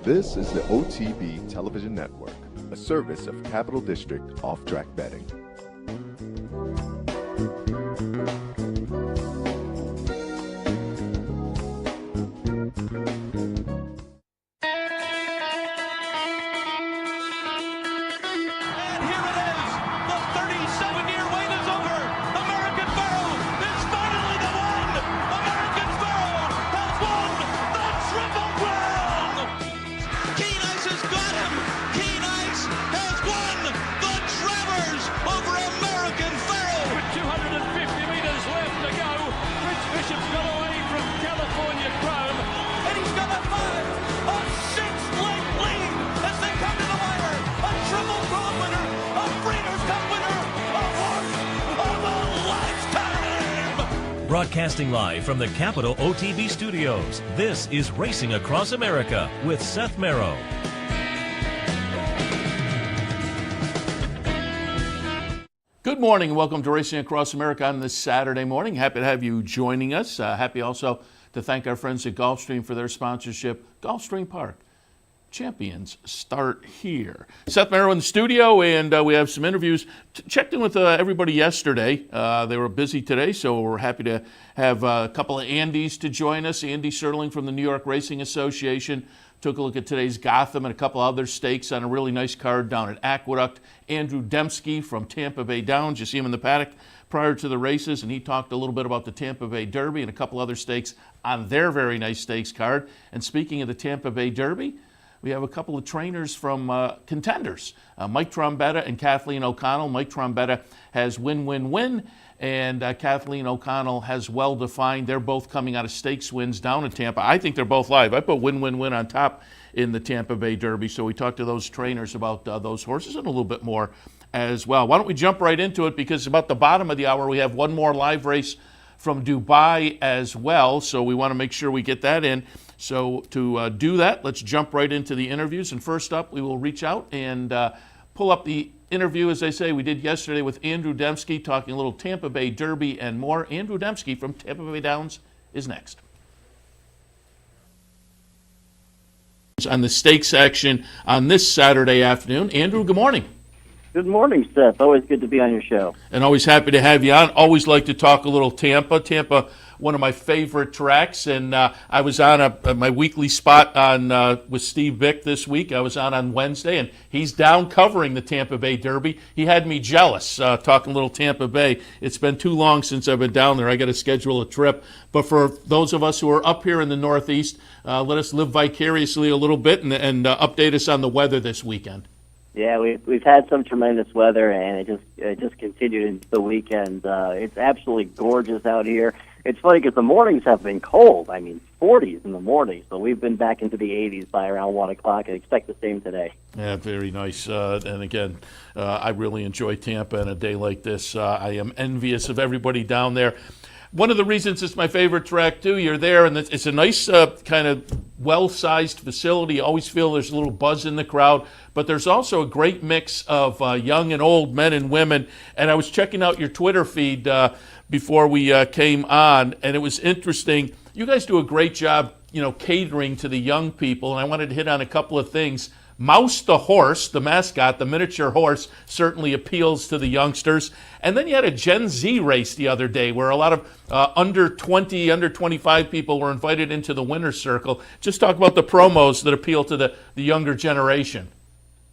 This is the OTB Television Network, a service of Capital District Off-Track Betting. Broadcasting live from the Capital OTB studios, this is Racing Across America with Seth Merrow. Good morning and welcome to Racing Across America on this Saturday morning. Happy to have you joining us. Happy also to thank our friends at Gulfstream for their sponsorship. Gulfstream Park. Champions start here. Seth Merrow in the studio, and we have some interviews. Checked in with everybody yesterday. They were busy today, so we're happy to have a couple of Andys to join us. Andy Serling from the New York Racing Association took a look at today's Gotham and a couple other stakes on a really nice card down at Aqueduct. Andrew Demsky from Tampa Bay Downs. You see him in the paddock prior to the races, and he talked a little bit about the Tampa Bay Derby and a couple other stakes on their very nice stakes card. And speaking of the Tampa Bay Derby, we have a couple of trainers from contenders, Mike Trombetta and Kathleen O'Connell. Mike Trombetta has win-win-win, and Kathleen O'Connell has well-defined. They're both coming out of stakes wins down in Tampa. I think they're both live. I put win-win-win on top in the Tampa Bay Derby, so we talked to those trainers about those horses and a little bit more as well. Why don't we jump right into it, because about the bottom of the hour we have one more live race from Dubai as well, so we want to make sure we get that in. So to do that, let's jump right into the interviews. And first up, we will reach out and pull up the interview, as I say, we did yesterday with Andrew Demsky, talking a little Tampa Bay Derby and more. Andrew Demsky from Tampa Bay Downs is next. On the stakes action on this Saturday afternoon. Andrew, good morning. Good morning, Seth. Always good to be on your show. And always happy to have you on. Always like to talk a little Tampa. Tampa, one of my favorite tracks, and I was on my weekly spot on with Steve Bick this week. I was on Wednesday, and he's down covering the Tampa Bay Derby. He had me jealous, talking a little Tampa Bay. It's been too long since I've been down there. I got to schedule a trip. But for those of us who are up here in the Northeast, let us live vicariously a little bit and update us on the weather this weekend. Yeah, we've had some tremendous weather, and it just continued into the weekend. It's absolutely gorgeous out here. It's funny because the mornings have been cold. I mean, 40s in the morning. So we've been back into the 80s by around 1 o'clock. I expect the same today. Yeah, very nice. And again, I really enjoy Tampa on a day like this. I am envious of everybody down there. One of the reasons it's my favorite track, too, you're there, and it's a nice kind of well-sized facility. You always feel there's a little buzz in the crowd, but there's also a great mix of young and old men and women. And I was checking out your Twitter feed before we came on, and it was interesting. You guys do a great job, catering to the young people, and I wanted to hit on a couple of things. Mouse the horse, the mascot, the miniature horse, certainly appeals to the youngsters. And then you had a Gen Z race the other day where a lot of under 20, under 25 people were invited into the winner's circle. Just talk about the promos that appeal to the younger generation.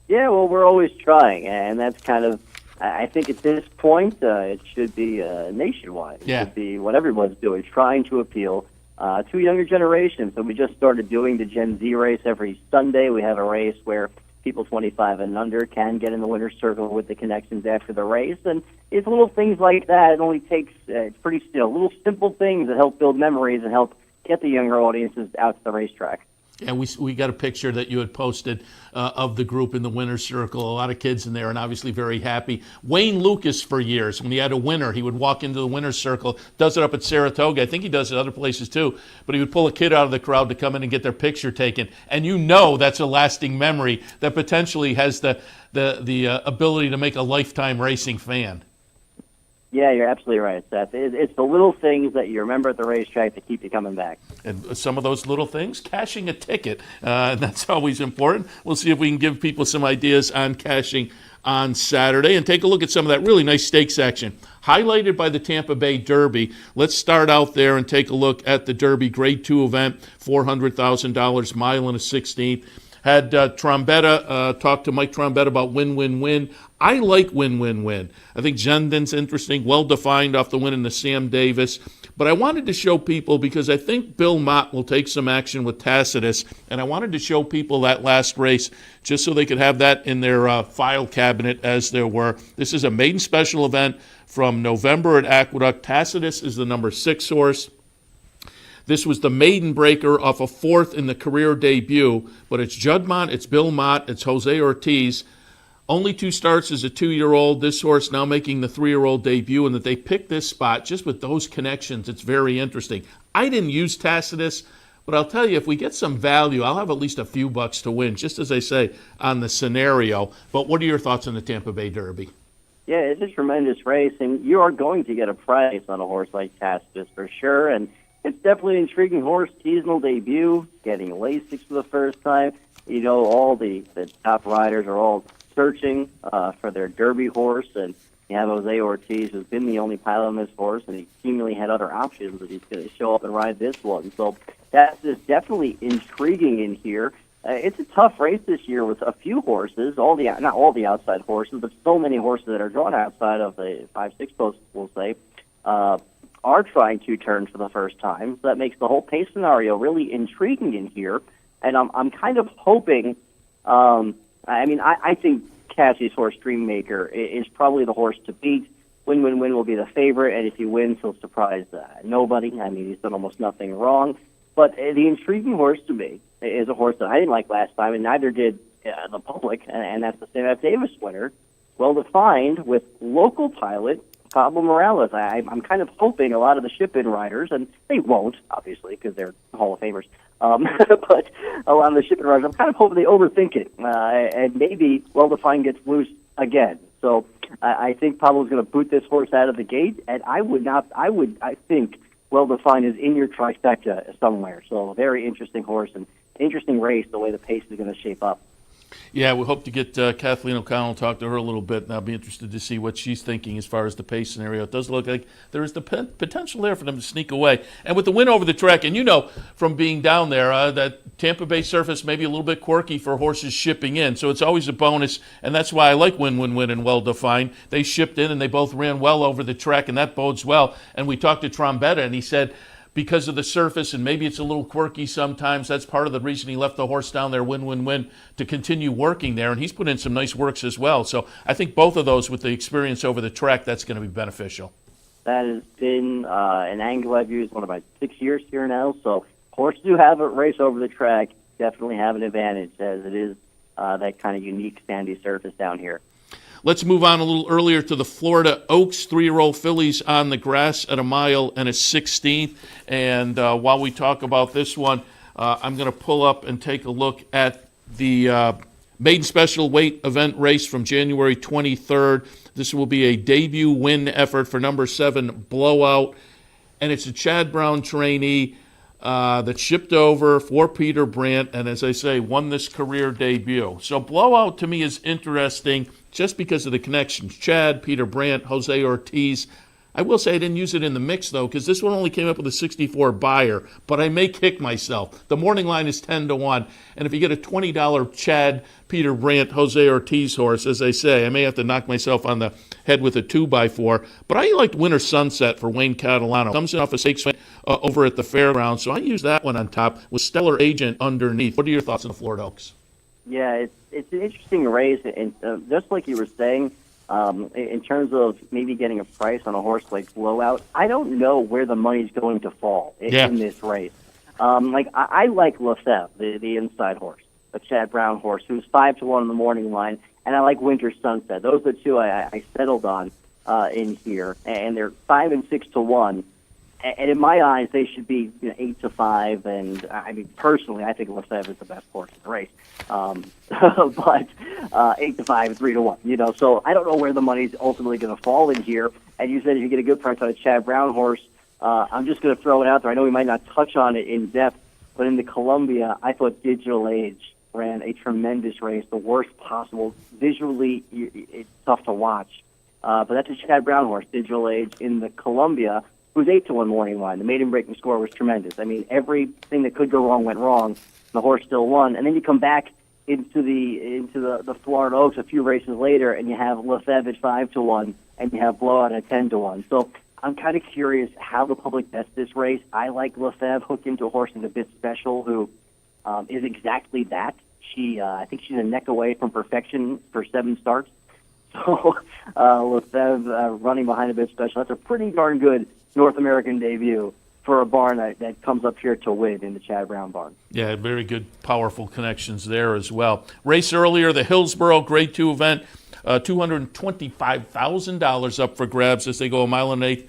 Yeah, well, we're always trying, and that's kind of, I think at this point, it should be nationwide. It should be what everyone's doing, trying to appeal to a younger generation. So we just started doing the Gen Z race every Sunday. We have a race where people 25 and under can get in the winner's circle with the connections after the race. And it's little things like that. It only takes, it's pretty still, little simple things that help build memories and help get the younger audiences out to the racetrack. And we got a picture that you had posted of the group in the winner's circle. A lot of kids in there and obviously very happy. Wayne Lucas, for years, when he had a winner, he would walk into the winner's circle, does it up at Saratoga. I think he does it other places too. But he would pull a kid out of the crowd to come in and get their picture taken. And that's a lasting memory that potentially has the ability to make a lifetime racing fan. Yeah, you're absolutely right, Seth. It's the little things that you remember at the racetrack that keep you coming back. And some of those little things, cashing a ticket, that's always important. We'll see if we can give people some ideas on cashing on Saturday and take a look at some of that really nice stakes action, highlighted by the Tampa Bay Derby. Let's start out there and take a look at the Derby Grade 2 event, $400,000, mile and a 16th. Had Trombetta, talked to Mike Trombetta about win-win-win. I like win-win-win. I think Zendon's interesting, well-defined off the win in the Sam Davis. But I wanted to show people, because I think Bill Mott will take some action with Tacitus, and I wanted to show people that last race just so they could have that in their file cabinet as there were. This is a maiden special event from November at Aqueduct. Tacitus is the number 6 horse. This was the maiden breaker off a 4th in the career debut, but it's Judmont, it's Bill Mott, it's Jose Ortiz. Only 2 starts as a 2-year-old. This horse now making the 3-year-old debut, and that they picked this spot just with those connections. It's very interesting. I didn't use Tacitus, but I'll tell you, if we get some value, I'll have at least a few bucks to win, just as I say, on the scenario. But what are your thoughts on the Tampa Bay Derby? Yeah, it's a tremendous race, and you are going to get a price on a horse like Tacitus for sure. And it's definitely an intriguing horse, seasonal debut, getting Lasix for the first time. You know, all the top riders are all searching for their Derby horse, and you have Jose Ortiz, who's been the only pilot on this horse, and he seemingly had other options, but he's going to show up and ride this one. So that's just definitely intriguing in here. It's a tough race this year with a few horses, not all the outside horses, but so many horses that are drawn outside of the 5-6 post, we'll say, are trying to turn for the first time. So that makes the whole pace scenario really intriguing in here. And I'm kind of hoping, I think Cassie's horse, Dreammaker, is probably the horse to beat. Win-win-win will be the favorite, and if he wins, he'll surprise nobody. I mean, he's done almost nothing wrong. But the intriguing horse to me is a horse that I didn't like last time, and neither did the public, and that's the Sam F. Davis winner, well-defined with local pilot Pablo Morales. I'm kind of hoping a lot of the ship-in riders, and they won't, obviously, because they're Hall of Famers, but a lot of the ship-in riders, I'm kind of hoping they overthink it, and maybe well-defined gets loose again. So I think Pablo's going to boot this horse out of the gate, and I think well-defined is in your trifecta somewhere. So a very interesting horse and interesting race, the way the pace is going to shape up. Yeah, we hope to get Kathleen O'Connell, talk to her a little bit, and I'll be interested to see what she's thinking as far as the pace scenario. It does look like there is the potential there for them to sneak away. And with the win over the track, and you know from being down there that Tampa Bay surface may be a little bit quirky for horses shipping in, so it's always a bonus, and that's why I like win-win-win and well-defined. They shipped in, and they both ran well over the track, and that bodes well. And we talked to Trombetta, and he said, because of the surface, and maybe it's a little quirky sometimes, that's part of the reason he left the horse down there, win-win-win, to continue working there, and he's put in some nice works as well. So I think both of those, with the experience over the track, that's going to be beneficial. That has been an angle I've used one of my 6 years here now, so horses who have a race over the track definitely have an advantage, as it is that kind of unique sandy surface down here. Let's move on a little earlier to the Florida Oaks 3-year-old fillies on the grass at a mile and a 16th. And while we talk about this one, I'm going to pull up and take a look at the maiden special weight event race from January 23rd. This will be a debut win effort for number 7, Blowout. And it's a Chad Brown trainee that shipped over for Peter Brandt, and as I say, won this career debut. So Blowout to me is interesting just because of the connections. Chad, Peter Brandt, Jose Ortiz. I will say I didn't use it in the mix, though, because this one only came up with a 64 buyer, but I may kick myself. The morning line is 10-1, and if you get a $20 Chad, Peter Brandt, Jose Ortiz horse, as I say, I may have to knock myself on the head with a 2x4. But I liked Winter Sunset for Wayne Catalano. Comes in off a stakes win over at the fairgrounds, so I use that one on top with Stellar Agent underneath. What are your thoughts on the Florida Oaks? Yeah, it's an interesting race, and just like you were saying, in terms of maybe getting a price on a horse like Blowout, I don't know where the money's going to fall in this race. I like Lefebvre, the inside horse, a Chad Brown horse, who's 5-1 in the morning line, and I like Winter Sunset. Those are the two I settled on in here, and they're 5 and 6-1. And in my eyes, they should be 8-5. And I mean, personally, I think Lefebvre is the best horse in the race. But 8-5, 3-1. So I don't know where the money's ultimately going to fall in here. And you said if you get a good price on a Chad Brown horse, I'm just going to throw it out there. I know we might not touch on it in depth, but in the Columbia, I thought Digital Age ran a tremendous race, the worst possible. Visually, it's tough to watch. But that's a Chad Brown horse, Digital Age, in the Columbia, who's 8-1 morning line. The maiden breaking score was tremendous. I mean, everything that could go wrong went wrong. The horse still won. And then you come back into the Florida Oaks a few races later, and you have Lefebvre at 5-1, and you have Blowout at 10-1. So I'm kind of curious how the public bets this race. I like Lefebvre hooked into a horse that's a bit special, who is exactly that. I think she's a neck away from perfection for 7 starts. So Lefebvre running behind a bit special. That's a pretty darn good North American debut for a barn that comes up here to win in the Chad Brown barn. Yeah, very good, powerful connections there as well. Race earlier, the Hillsborough Grade 2 event, $225,000 up for grabs as they go 1.8 miles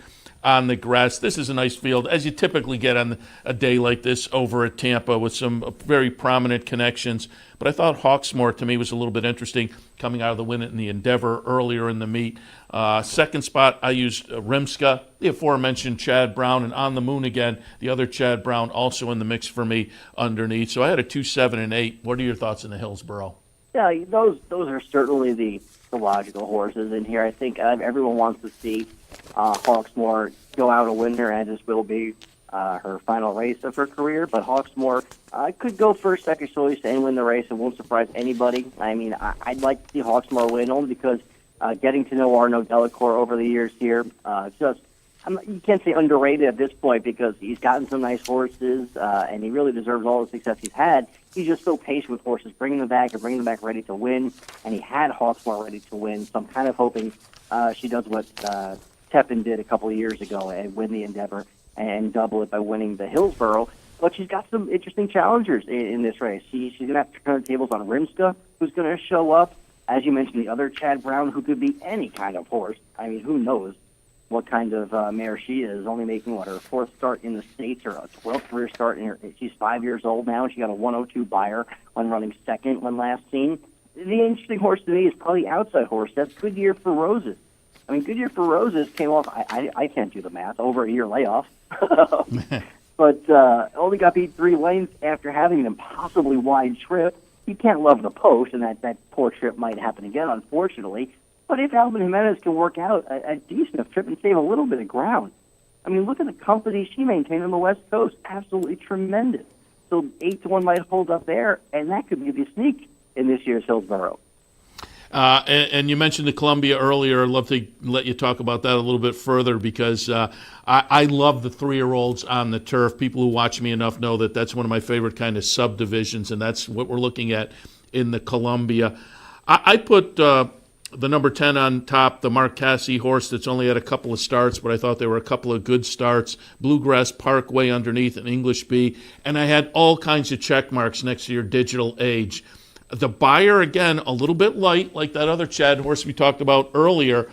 on the grass. This is a nice field, as you typically get on a day like this over at Tampa, with some very prominent connections. But I thought Hawksmoor, to me, was a little bit interesting, coming out of the win in the Endeavor earlier in the meet. Second spot, I used Rimska, the aforementioned Chad Brown, and On the Moon again, the other Chad Brown, also in the mix for me underneath. So I had a 2, 7, and 8. What are your thoughts in the Hillsborough? Yeah, those are certainly the logical horses in here. I think everyone wants to see Hawksmoor go out a winner, and this will be her final race of her career. But Hawksmoor could go first, second choice, and win the race. It won't surprise anybody. I mean, I'd like to see Hawksmoor win, only because getting to know Arnaud Delacour over the years here, you can't say underrated at this point, because he's gotten some nice horses, and he really deserves all the success he's had. He's just so patient with horses, bringing them back ready to win, and he had Hawksmoor ready to win. So I'm kind of hoping she does what Tepin did a couple of years ago and win the Endeavor and double it by winning the Hillsborough. But she's got some interesting challengers in this race. She's going to have to turn the tables on Rimska, who's going to show up. As you mentioned, the other Chad Brown, who could be any kind of horse. I mean, who knows what kind of mare she is, only making, her 4th start in the States, or a 12th career start. She's 5 years old now. She got a 102 buyer when running second when last seen. The interesting horse to me is probably the outside horse. That's Goodyear for Roses. I mean, Goodyear for Roses came off, I can't do the math, over a year layoff. But only got beat 3 lengths after having an impossibly wide trip. You can't love the post, and that poor trip might happen again, unfortunately. But if Alvin Jimenez can work out a decent enough trip and save a little bit of ground, I mean, look at the company she maintained on the West Coast. Absolutely tremendous. So 8-1 might hold up there, and that could be the sneak in this year's Hillsborough. And you mentioned the Columbia earlier. I'd love to let you talk about that a little bit further, because I love the 3-year-olds on the turf. People who watch me enough know that that's one of my favorite kind of subdivisions, and that's what we're looking at in the Columbia. I put the number 10 on top, the Mark Cassie horse that's only had a couple of starts, but I thought there were a couple of good starts. Bluegrass Parkway underneath, an English B, and I had all kinds of check marks next to your Digital Age. The buyer, again, a little bit light, like that other Chad horse we talked about earlier,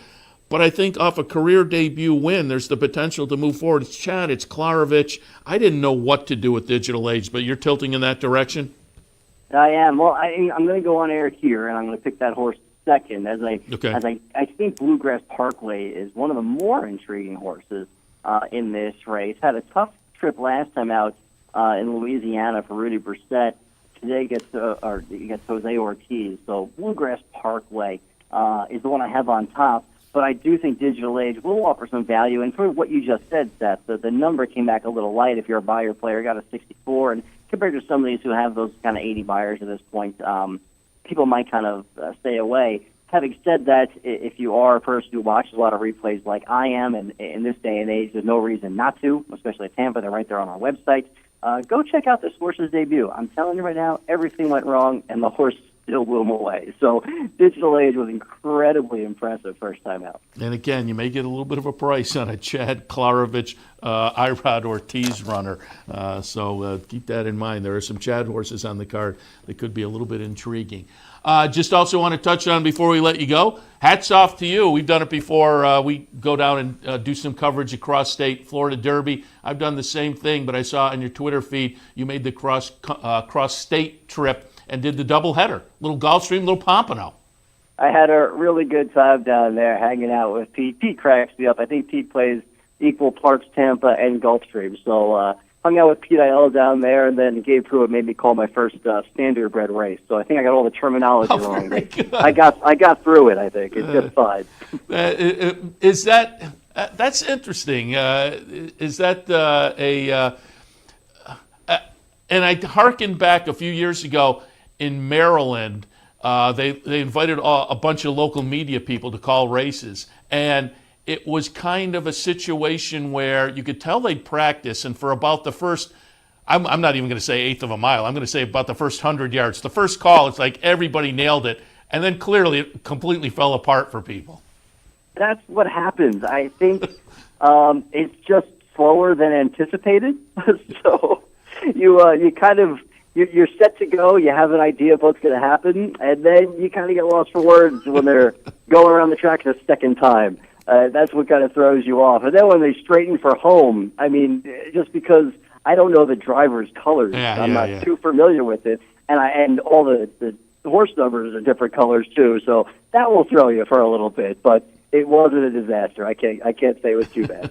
but I think off a career debut win, there's the potential to move forward. It's Chad, it's Klarovich. I didn't know what to do with Digital Age, but you're tilting in that direction? I am. Well, I'm going to go on air here, and I'm going to pick that horse second, as I think Bluegrass Parkway is one of the more intriguing horses in this race. Had a tough trip last time out in Louisiana for Rudy Brissett. Today gets Jose Ortiz. So Bluegrass Parkway is the one I have on top. But I do think Digital Age will offer some value. And for what you just said, Seth, the number came back a little light if you're a buyer player. Got a 64. And compared to some of these who have those kind of 80 buyers at this point, people might kind of stay away. Having said that, if you are a person who watches a lot of replays like I am, and in this day and age, there's no reason not to, especially at Tampa. They're right there on our website. Go check out this horse's debut. I'm telling you right now, everything went wrong, and the horse still blew him away. So Digital Age was incredibly impressive first time out. And again, you may get a little bit of a price on a Chad Klarovich, Irod Ortiz runner. So keep that in mind. There are some Chad horses on the card that could be a little bit intriguing. Just also want to touch on, before we let you go, hats off to you. We've done it before. We go down and do some coverage across state, Florida Derby. I've done the same thing, but I saw on your Twitter feed you made the cross state trip and did the doubleheader. Little Gulfstream, little Pompano. I had a really good time down there hanging out with Pete. Pete cracks me up. I think Pete plays equal parts Tampa and Gulfstream. So hung out with Pete Aiello down there, and then Gabe Pruitt made me call my first standardbred race. So I think I got all the terminology wrong. Good. I got through it. I think it's just fine. Is that that's interesting? Is that and I hearkened back a few years ago in Maryland. They invited a bunch of local media people to call races, and it was kind of a situation where you could tell they'd practice, and for about the first, I'm not even going to say eighth of a mile, I'm going to say about the first 100 yards. The first call, it's like everybody nailed it, and then clearly it completely fell apart for people. That's what happens. I think it's just slower than anticipated. So you kind of, you're set to go, you have an idea of what's going to happen, and then you kind of get lost for words when they're going around the track the second time. That's what kind of throws you off. And then when they straighten for home, I mean, just because I don't know the driver's colors, I'm not too familiar with it, and all the horse numbers are different colors too, so that will throw you for a little bit. But it wasn't a disaster. I can't say it was too bad.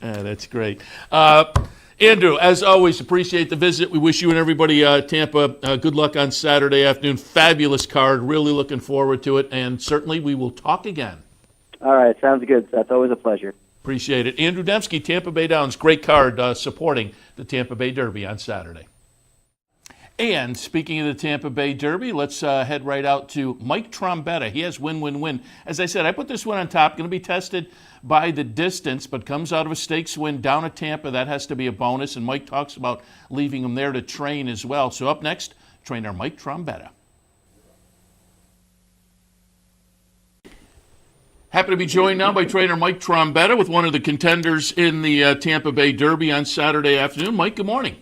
That's great. Andrew, as always, appreciate the visit. We wish you and everybody Tampa good luck on Saturday afternoon. Fabulous card. Really looking forward to it, and certainly we will talk again. All right, sounds good, Seth. Always a pleasure. Appreciate it. Andrew Demsky, Tampa Bay Downs, great card supporting the Tampa Bay Derby on Saturday. And speaking of the Tampa Bay Derby, let's head right out to Mike Trombetta. He has win. As I said, I put this one on top. Going to be tested by the distance, but comes out of a stakes win down at Tampa. That has to be a bonus, and Mike talks about leaving him there to train as well. So up next, trainer Mike Trombetta. Happy to be joined now by trainer Mike Trombetta with one of the contenders in the Tampa Bay Derby on Saturday afternoon. Mike, good morning.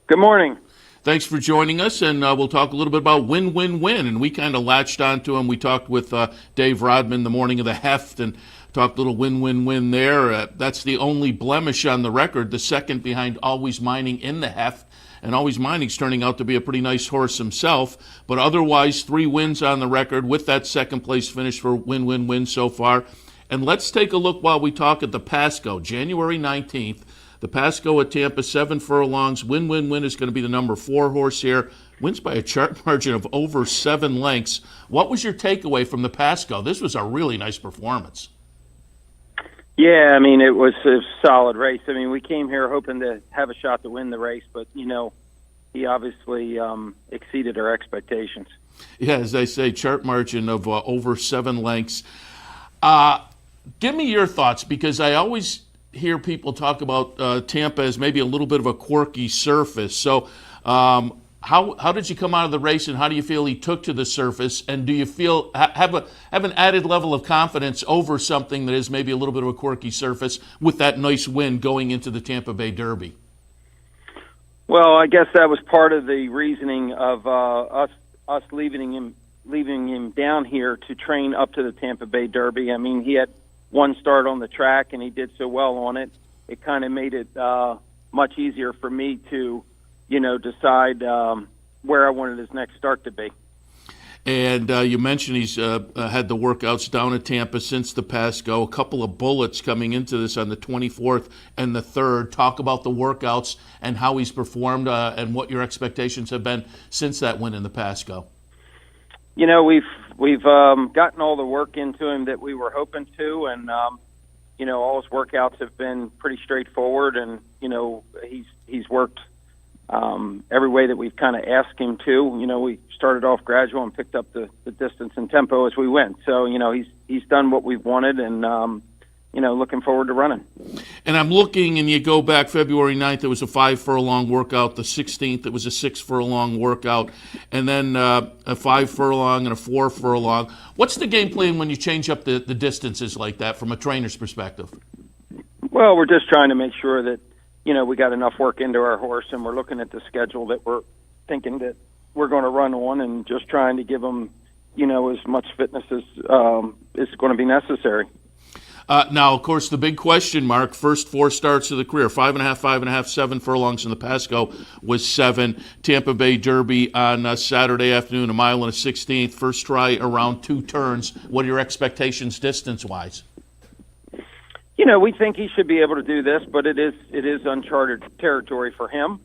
Good morning. Thanks for joining us, and we'll talk a little bit about win. And we kind of latched onto him. We talked with Dave Rodman the morning of the heft and talked a little win there. That's the only blemish on the record, the second behind Always Mining in the heft. And Always Mining's turning out to be a pretty nice horse himself. But otherwise, 3 wins on the record with that second place finish for win so far. And let's take a look while we talk at the Pasco, January 19th. The Pasco at Tampa, 7 furlongs. Win is going to be the number 4 horse here. Wins by a chart margin of over 7 lengths. What was your takeaway from the Pasco? This was a really nice performance. Yeah, I mean, it was a solid race. I mean, we came here hoping to have a shot to win the race, but, you know, he obviously exceeded our expectations. Yeah, as I say, chart margin of over 7 lengths. Give me your thoughts, because I always hear people talk about Tampa as maybe a little bit of a quirky surface. So how did you come out of the race, and how do you feel he took to the surface? And do you feel have an added level of confidence over something that is maybe a little bit of a quirky surface with that nice win going into the Tampa Bay Derby? Well, I guess that was part of the reasoning of us leaving him down here to train up to the Tampa Bay Derby. I mean, he had one start on the track, and he did so well on it. It kind of made it much easier for me to, you know, decide where I wanted his next start to be. And you mentioned he's had the workouts down at Tampa since the Pasco. A couple of bullets coming into this on the 24th and the 3rd. Talk about the workouts and how he's performed and what your expectations have been since that win in the Pasco. You know, we've gotten all the work into him that we were hoping to, and you know, all his workouts have been pretty straightforward, and you know, he's worked every way that we've kind of asked him to. You know, we started off gradual and picked up the distance and tempo as we went. So, you know, he's done what we've wanted, and you know, looking forward to running. And I'm looking, and you go back February 9th, it was a 5 furlong workout. The 16th, it was a 6 furlong workout. And then a 5 furlong and a 4 furlong. What's the game plan when you change up the distances like that from a trainer's perspective? Well, we're just trying to make sure that, you know, we got enough work into our horse, and we're looking at the schedule that we're thinking that we're going to run on, and just trying to give him, you know, as much fitness as is going to be necessary. Now, of course, the big question mark, first 4 starts of the career, 5.5, 7 furlongs in the Pasco was 7. Tampa Bay Derby on Saturday afternoon, 1 mile and a 16th. First try around 2 turns. What are your expectations distance-wise? We think he should be able to do this, but it is uncharted territory for him.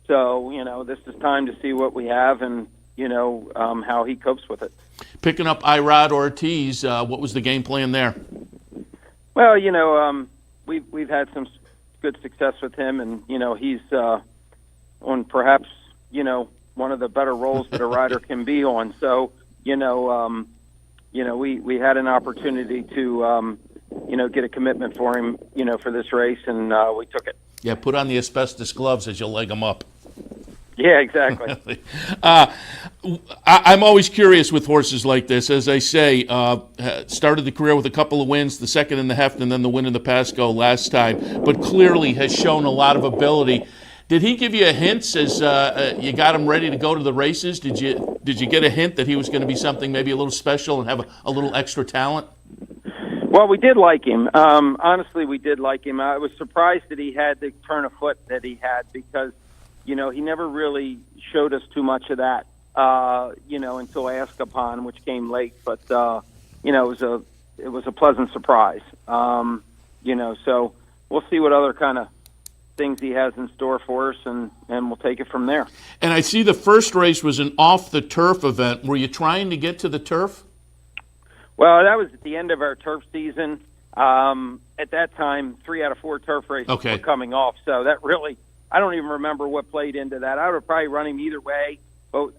So, this is time to see what we have and, how he copes with it. Picking up Irad Ortiz, what was the game plan there? Well, we've had some good success with him, and he's on perhaps one of the better roles that a rider can be on. So we had an opportunity to get a commitment for him for this race, and we took it. Yeah, put on the asbestos gloves as you leg him up. Yeah, exactly. I'm always curious with horses like this. As I say, started the career with a couple of wins, the second in the Heft and then the win in the Pasco last time, but clearly has shown a lot of ability. Did he give you a hint as you got him ready to go to the races? Did you get a hint that he was going to be something maybe a little special and have a little extra talent? Well, we did like him. Honestly, we did like him. I was surprised that he had the turn of foot that he had because he never really showed us too much of that, until asked upon, which came late. But, it was a pleasant surprise. So we'll see what other kind of things he has in store for us, and we'll take it from there. And I see the first race was an off-the-turf event. Were you trying to get to the turf? Well, that was at the end of our turf season. At that time, 3 out of 4 turf races were coming off, so that really – I don't even remember what played into that. I would probably run him either way, but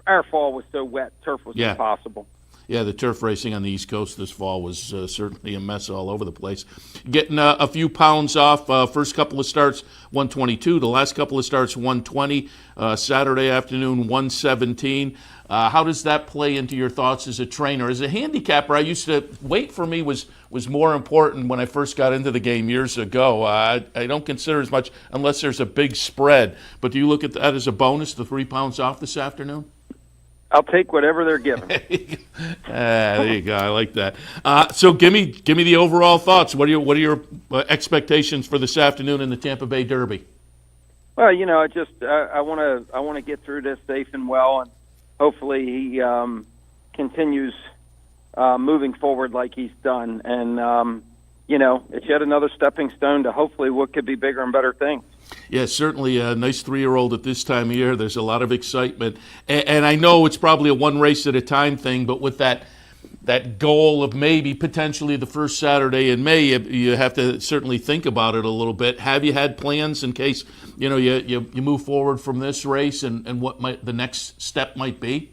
our fall was so wet, turf was impossible. Yeah, the turf racing on the East Coast this fall was certainly a mess all over the place. Getting a few pounds off. First couple of starts, 122. The last couple of starts, 120. Saturday afternoon, 117. How does that play into your thoughts as a trainer? As a handicapper, I used to weight for me was more important when I first got into the game years ago. I don't consider as much unless there's a big spread. But do you look at that as a bonus, the 3 pounds off this afternoon? I'll take whatever they're giving. There you go. I like that. So give me the overall thoughts. What are your expectations for this afternoon in the Tampa Bay Derby? Well, I want to get through this safe and well, and hopefully he continues moving forward like he's done. And it's yet another stepping stone to hopefully what could be bigger and better things. Yeah, certainly a nice 3-year-old at this time of year. There's a lot of excitement. And I know it's probably a one race at a time thing, but with that goal of maybe potentially the first Saturday in May, you have to certainly think about it a little bit. Have you had plans in case, you move forward from this race and what the next step might be?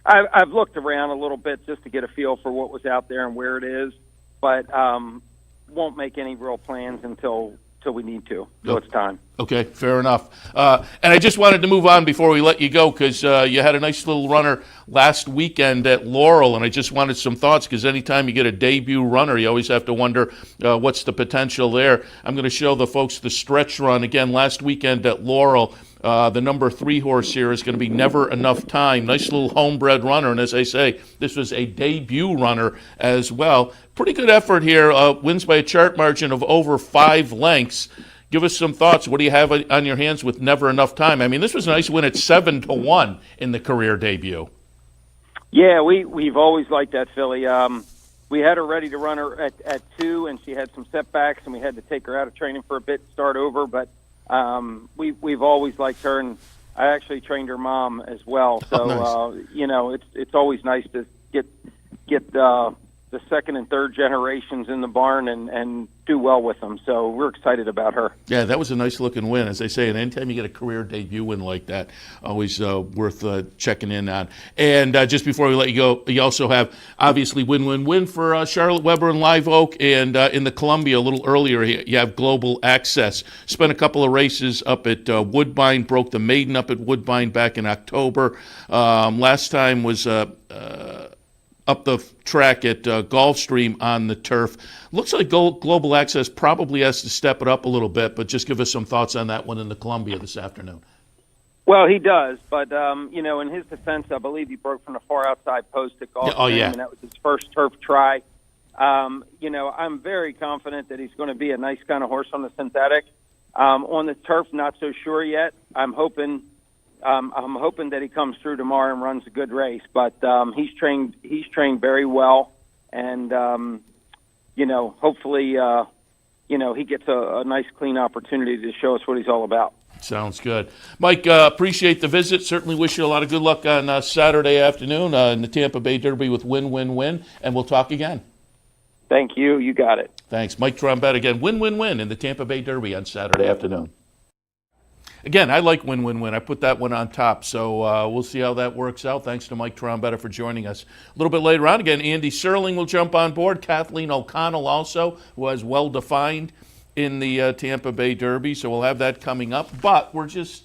I've looked around a little bit just to get a feel for what was out there and where it is, but won't make any real plans until we need to. So it's time. Okay, fair enough. And I just wanted to move on before we let you go because you had a nice little runner last weekend at Laurel, and I just wanted some thoughts because anytime you get a debut runner, you always have to wonder what's the potential there. I'm going to show the folks the stretch run again last weekend at Laurel. The number 3 horse here is going to be Never Enough Time. Nice little homebred runner, and as I say, this was a debut runner as well. Pretty good effort here. Wins by a chart margin of over 5 lengths. Give us some thoughts. What do you have on your hands with Never Enough Time? I mean, this was a nice win at 7-1 in the career debut. Yeah, we've always liked that filly. We had her ready to run her at 2, and she had some setbacks, and we had to take her out of training for a bit and start over, but we've always liked her, and I actually trained her mom as well. So nice. It's always nice to get the second and third generations in the barn and do well with them. So we're excited about her. Yeah, that was a nice looking win, as they say. And anytime you get a career debut win like that, always worth checking in on. And just before we let you go, you also have obviously win for Charlotte Weber and Live Oak, and in the Columbia a little earlier you have Global Access. Spent a couple of races up at Woodbine, broke the maiden up at Woodbine back in October. Last time was up the track at Gulfstream on the turf. Looks like Global Access probably has to step it up a little bit, but just give us some thoughts on that one in the Columbia this afternoon. Well, he does, but, in his defense, I believe he broke from the far outside post at Gulfstream, and that was his first turf try. I'm very confident that he's going to be a nice kind of horse on the synthetic. On the turf, not so sure yet. I'm hoping that he comes through tomorrow and runs a good race. But he's trained very well, and hopefully, he gets a nice, clean opportunity to show us what he's all about. Sounds good. Mike, appreciate the visit. Certainly wish you a lot of good luck on Saturday afternoon in the Tampa Bay Derby with win, and we'll talk again. Thank you. You got it. Thanks. Mike Trombetta again. Win in the Tampa Bay Derby on Saturday afternoon. Again, I like win. I put that one on top, so we'll see how that works out. Thanks to Mike Trombetta for joining us. A little bit later on, again, Andy Serling will jump on board. Kathleen O'Connell also, who has well-defined in the Tampa Bay Derby, so we'll have that coming up. But we're just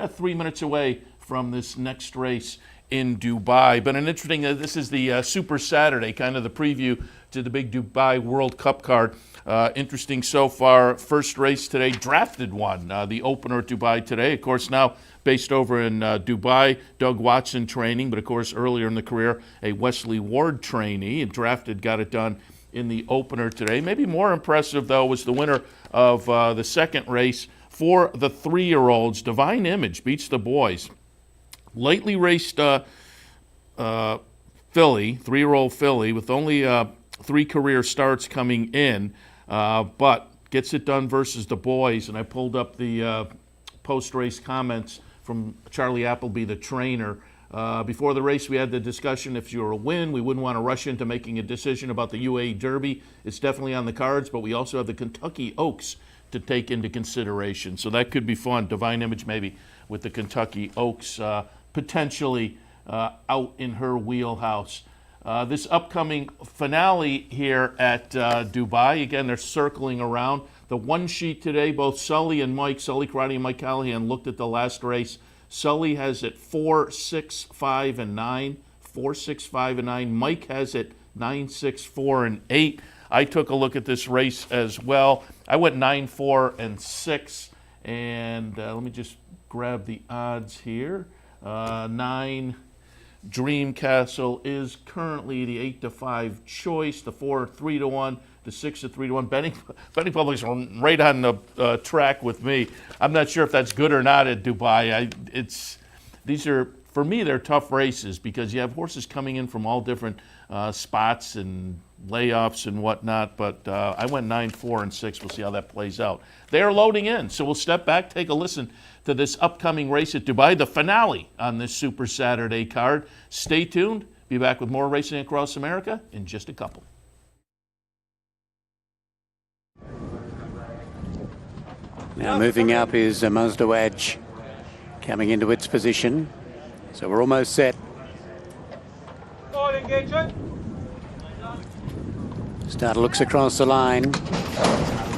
3 minutes away from this next race in Dubai. But an interesting, this is the Super Saturday, kind of the preview to the big Dubai World Cup card. Interesting so far. First race today, drafted one, the opener at Dubai today. Of course, now based over in Dubai, Doug Watson training, but of course earlier in the career, a Wesley Ward trainee, and drafted, got it done in the opener today. Maybe more impressive, though, was the winner of the second race for the 3-year-olds. Divine Image beats the boys. Lately raced filly, 3-year-old filly, with only 3 career starts coming in, but gets it done versus the boys. And I pulled up the post-race comments from Charlie Appleby, the trainer. Before the race, we had the discussion, if you're a win, we wouldn't want to rush into making a decision about the UAE Derby. It's definitely on the cards, but we also have the Kentucky Oaks to take into consideration. So that could be fun. Divine Image maybe with the Kentucky Oaks potentially out in her wheelhouse. This upcoming finale here at Dubai, again, they're circling around. The one sheet today, both Sully Karate and Mike Callahan looked at the last race. Sully has it 4, 6, 5, and 9. 4, 6, 5, and 9. Mike has it 9, 6, 4, and 8. I took a look at this race as well. I went 9, 4, and 6. And let me just grab the odds here. 9 Dream Castle is currently the 8-5 choice. The 4 3-1. The 6 3-1. Betting Public's right on the track with me. I'm not sure if that's good or not at Dubai. These are, for me, they're tough races because you have horses coming in from all different spots and layoffs and whatnot. But I went 9, 4, and 6. We'll see how that plays out. They are loading in, so we'll step back, take a listen to this upcoming race at Dubai, the finale on this Super Saturday card. Stay tuned. Be back with more Racing Across America in just a couple. Now moving up is Mazdawaj coming into its position. So we're almost set. Starter looks across the line.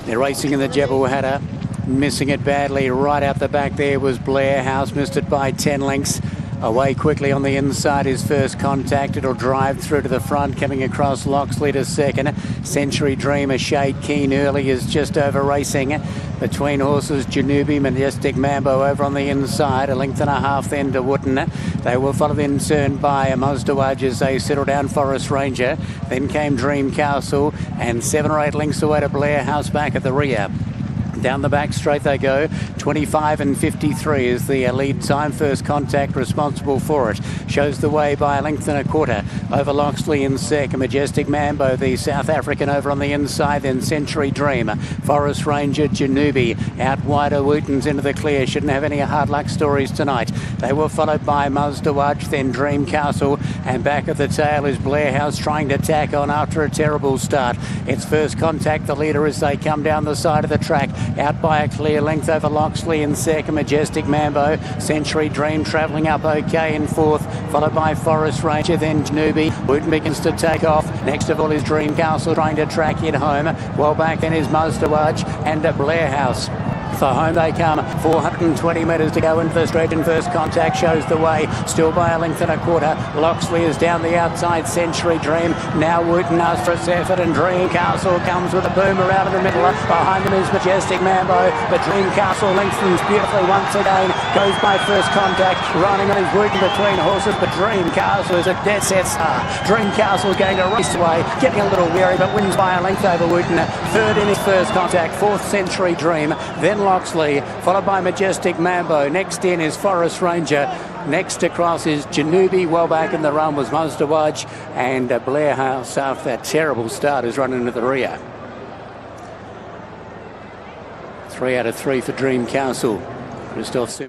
They're racing in the Jebel Hatta. Missing it badly. Right out the back there was Blair House. Missed it by 10 lengths. Away quickly on the inside is First Contact. It'll drive through to the front, coming across Loxley to second. Century Dream, a shade keen early, is just over racing. Between horses, Janubi, Majestic Mambo over on the inside. 1.5 lengths then to Wooten. They were followed in turn by Mazdawaj as they settle down Forest Ranger. Then came Dream Castle, and 7 or 8 lengths away to Blair House back at the rear. Down the back straight they go. 25 and 53 is the lead time. First Contact responsible for it. Shows the way by 1.25 lengths over Loxley in second. Majestic Mambo, the South African, over on the inside. Then Century Dream. Forest Ranger, Janubi. Out wider, Wooten's into the clear. Shouldn't have any hard luck stories tonight. They were followed by Mazdawaj, then Dream Castle. And back at the tail is Blair House trying to tack on after a terrible start. It's First Contact, the leader, as they come down the side of the track. Out by a clear length over Loxley in second. Majestic Mambo. Century Dream travelling up okay in fourth, followed by Forest Ranger, then Janubi. Wooten begins to take off. Next of all is Dream Castle trying to track it home. Well back then is Mazdawaj and Blair House. For home they come. 420 metres to go into the stretch, and First Contact shows the way. Still by a length and a quarter. Loxley is down the outside. Century Dream. Now Wooten asks for its effort, and Dreamcastle comes with a boomer out of the middle. Behind them is Majestic Mambo, but Dreamcastle lengthens beautifully once again. Goes by First Contact, riding on his Wooten between horses, but Dreamcastle is a dead set star. Dreamcastle going to race away, getting a little weary, but wins by a length over Wooten. Third in his First Contact, fourth Century Dream, then Loxley, followed by Majestic Mambo. Next in is Forest Ranger. Next across is Janubi. Well back in the run was Mozdawaj, and Blair House, after that terrible start, is running into the rear. 3 out of 3 for Dreamcastle. Christoph Sim.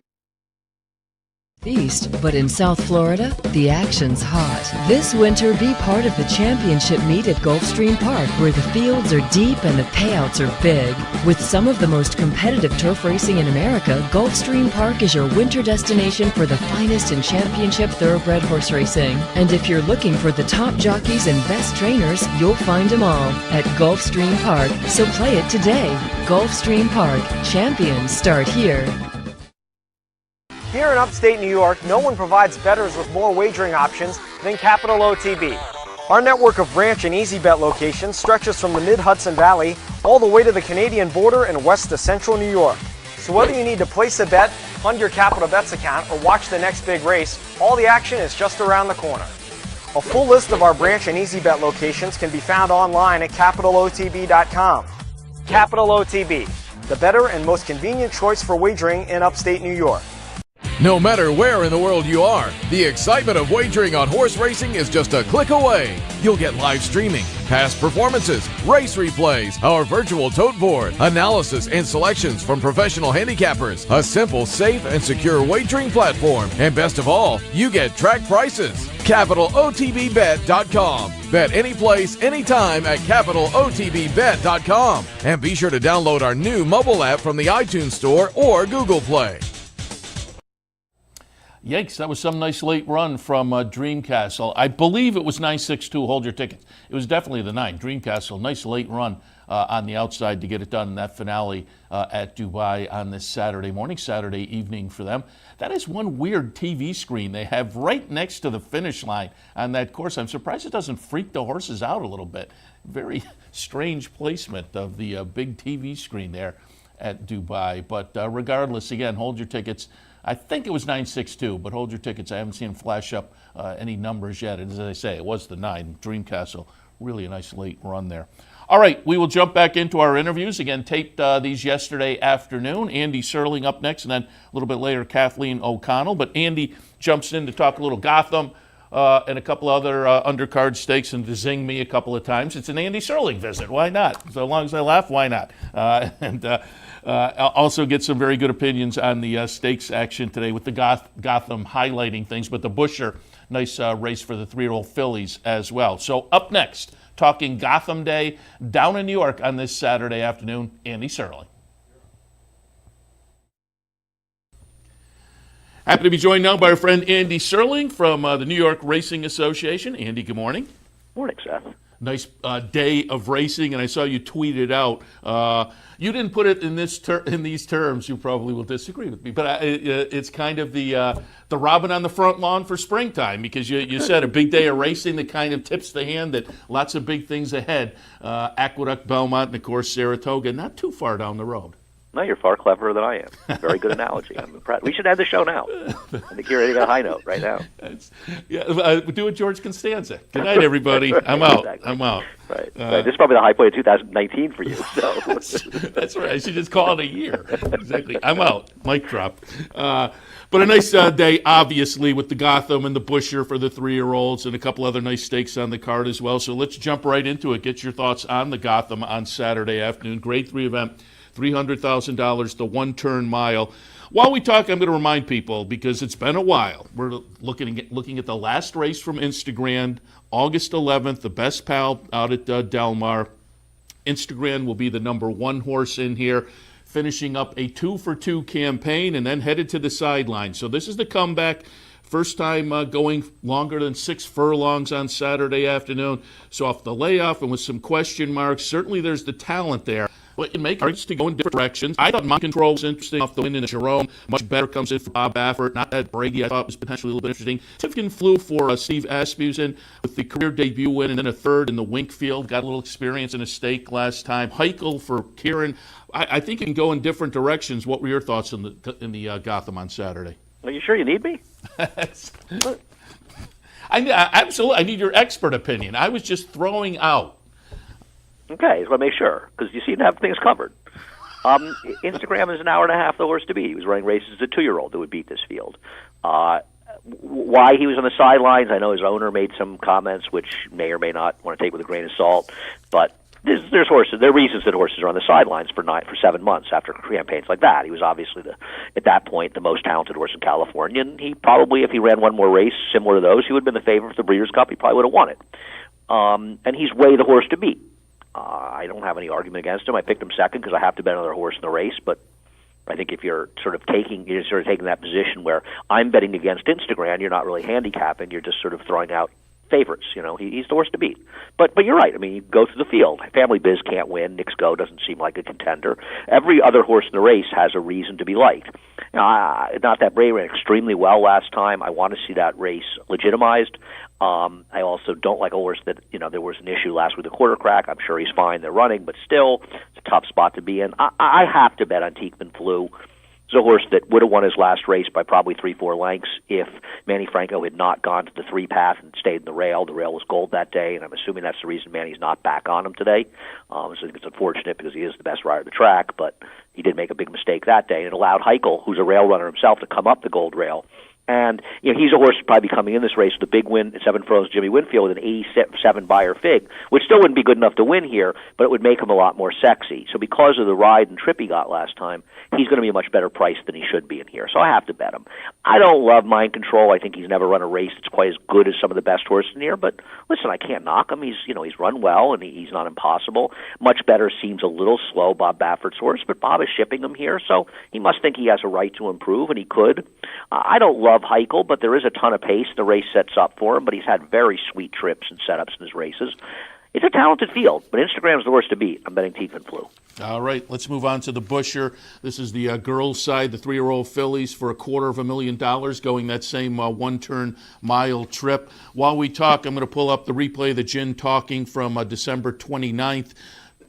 East, but in South Florida, the action's hot. This winter, be part of the championship meet at Gulfstream Park, where the fields are deep and the payouts are big. With some of the most competitive turf racing in America, Gulfstream Park is your winter destination for the finest in championship thoroughbred horse racing. And if you're looking for the top jockeys and best trainers, you'll find them all at Gulfstream Park. So play it today. Gulfstream Park. Champions start here. Here in upstate New York, no one provides bettors with more wagering options than Capital OTB. Our network of ranch and easy bet locations stretches from the mid-Hudson Valley all the way to the Canadian border and west to central New York. So whether you need to place a bet, fund your Capital Bets account, or watch the next big race, all the action is just around the corner. A full list of our branch and easy bet locations can be found online at capitalotb.com. Capital OTB, the better and most convenient choice for wagering in upstate New York. No matter where in the world you are, the excitement of wagering on horse racing is just a click away. You'll get live streaming, past performances, race replays, our virtual tote board, analysis and selections from professional handicappers, a simple, safe, and secure wagering platform, and best of all, you get track prices. CapitalOTBBet.com. Bet any place, anytime at CapitalOTBBet.com. And be sure to download our new mobile app from the iTunes Store or Google Play. Yikes, that was some nice late run from Dreamcastle. I believe it was 962, hold your tickets. It was definitely the 9. Dreamcastle, nice late run on the outside to get it done in that finale at Dubai on this Saturday morning, Saturday evening for them. That is one weird TV screen they have right next to the finish line on that course. I'm surprised it doesn't freak the horses out a little bit. Very strange placement of the big TV screen there at Dubai. But regardless, again, hold your tickets. I think it was 962, but hold your tickets. I haven't seen them flash up any numbers yet. And as I say, it was the 9, Dreamcastle. Really a nice late run there. All right, we will jump back into our interviews. Again, taped these yesterday afternoon. Andy Serling up next, and then a little bit later, Kathleen O'Connell. But Andy jumps in to talk a little Gotham and a couple other undercard stakes, and to zing me a couple of times. It's an Andy Serling visit. Why not? So long as I laugh, why not? Also get some very good opinions on the stakes action today with the Gotham highlighting things, but the Busher, nice race for the 3-year-old fillies as well. So up next, talking Gotham Day down in New York on this Saturday afternoon, Andy Serling. Happy to be joined now by our friend Andy Serling from the New York Racing Association. Andy, good morning. Morning, Seth. Nice day of racing, and I saw you tweet it out. You didn't put it in these terms. You probably will disagree with me, but it's kind of the Robin on the front lawn for springtime, because you said a big day of racing that kind of tips the hand that lots of big things ahead. Aqueduct, Belmont, and of course Saratoga, not too far down the road. No, you're far cleverer than I am. Very good analogy. I'm impressed. We should end the show now. I think you're hitting a high note right now. Do it, George Costanza. Good night, everybody. I'm out. Exactly. I'm out. Right. This is probably the high point of 2019 for you. So that's right. I should just call it a year. Exactly. I'm out. Mic drop. But a nice day, obviously, with the Gotham and the Busher for the 3-year-olds, and a couple other nice stakes on the card as well. So let's jump right into it. Get your thoughts on the Gotham on Saturday afternoon. Grade 3 event. $300,000, the one-turn mile. While we talk, I'm going to remind people, because it's been a while, we're looking at the last race from Instagram, August 11th, the best pal out at Del Mar. Instagram will be the number 1 horse in here, finishing up a 2-for-2 campaign and then headed to the sideline. So this is the comeback. First time going longer than 6 furlongs on Saturday afternoon. So off the layoff and with some question marks, certainly there's the talent there. Well, it makes arguments to go in different directions. I thought Mind Control was interesting off the win in Jerome. Much better comes in for Bob Baffert. Not that Brady I thought was potentially a little bit interesting. Tifkin flew for Steve Asmussen with the career debut win and then a third in the Winkfield. Got a little experience in a stake last time. Heichel for Kieran. I think you can go in different directions. What were your thoughts in the Gotham on Saturday? Are you sure you need me? Absolutely. I need your expert opinion. I was just throwing out. Okay, I just want to make sure, because you seem to have things covered. Instagram is an hour and a half the horse to beat. He was running races as a 2-year-old that would beat this field. Why he was on the sidelines, I know his owner made some comments, which may or may not want to take with a grain of salt, but there's horses. There are reasons that horses are on the sidelines for 7 months after campaigns like that. He was obviously at that point the most talented horse in California, and he probably, if he ran one more race similar to those, he would have been the favorite for the Breeders' Cup. He probably would have won it. And he's way the horse to beat. I don't have any argument against him. I picked him second because I have to bet another horse in the race, but I think if you're sort of taking that position where I'm betting against Instagram, you're not really handicapping. You're just sort of throwing out favorites. You know, he's the horse to beat. But you're right. I mean, you go through the field. Family Biz can't win. Knicks Go doesn't seem like a contender. Every other horse in the race has a reason to be liked. Now, not that Bray ran extremely well last time. I want to see that race legitimized. I also don't like a horse that, there was an issue last week with the quarter crack. I'm sure he's fine. They're running, but still, it's a tough spot to be in. I have to bet on Teichmann Flew. It's a horse that would have won his last race by probably 3-4 lengths if Manny Franco had not gone to the 3-path and stayed in the rail. The rail was gold that day, and I'm assuming that's the reason Manny's not back on him today. So I think it's unfortunate because he is the best rider of the track, but he did make a big mistake that day, and it allowed Heichel, who's a rail runner himself, to come up the gold rail. And he's a horse probably coming in this race with a big win at 7 Furrows Jimmy Winfield with an 87 Buyer Fig, which still wouldn't be good enough to win here, but it would make him a lot more sexy. So because of the ride and trip he got last time, he's going to be a much better price than he should be in here. So I have to bet him. I don't love Mind Control. I think he's never run a race that's quite as good as some of the best horses in here. But listen, I can't knock him. He's run well and he's not impossible. Much better seems a little slow, Bob Baffert's horse, but Bob is shipping him here, so he must think he has a right to improve, and he could. I don't love Heichel, but there is a ton of pace the race sets up for him, but he's had very sweet trips and setups in his races. It's a talented field, but Instagram's the horse to beat. I'm betting Teichmann Flew. All right, let's move on to the Busher. This is the girls' side, the 3-year-old fillies for $250,000 going that same one-turn mile trip. While we talk, I'm going to pull up the replay of the Gin Talking from December 29th.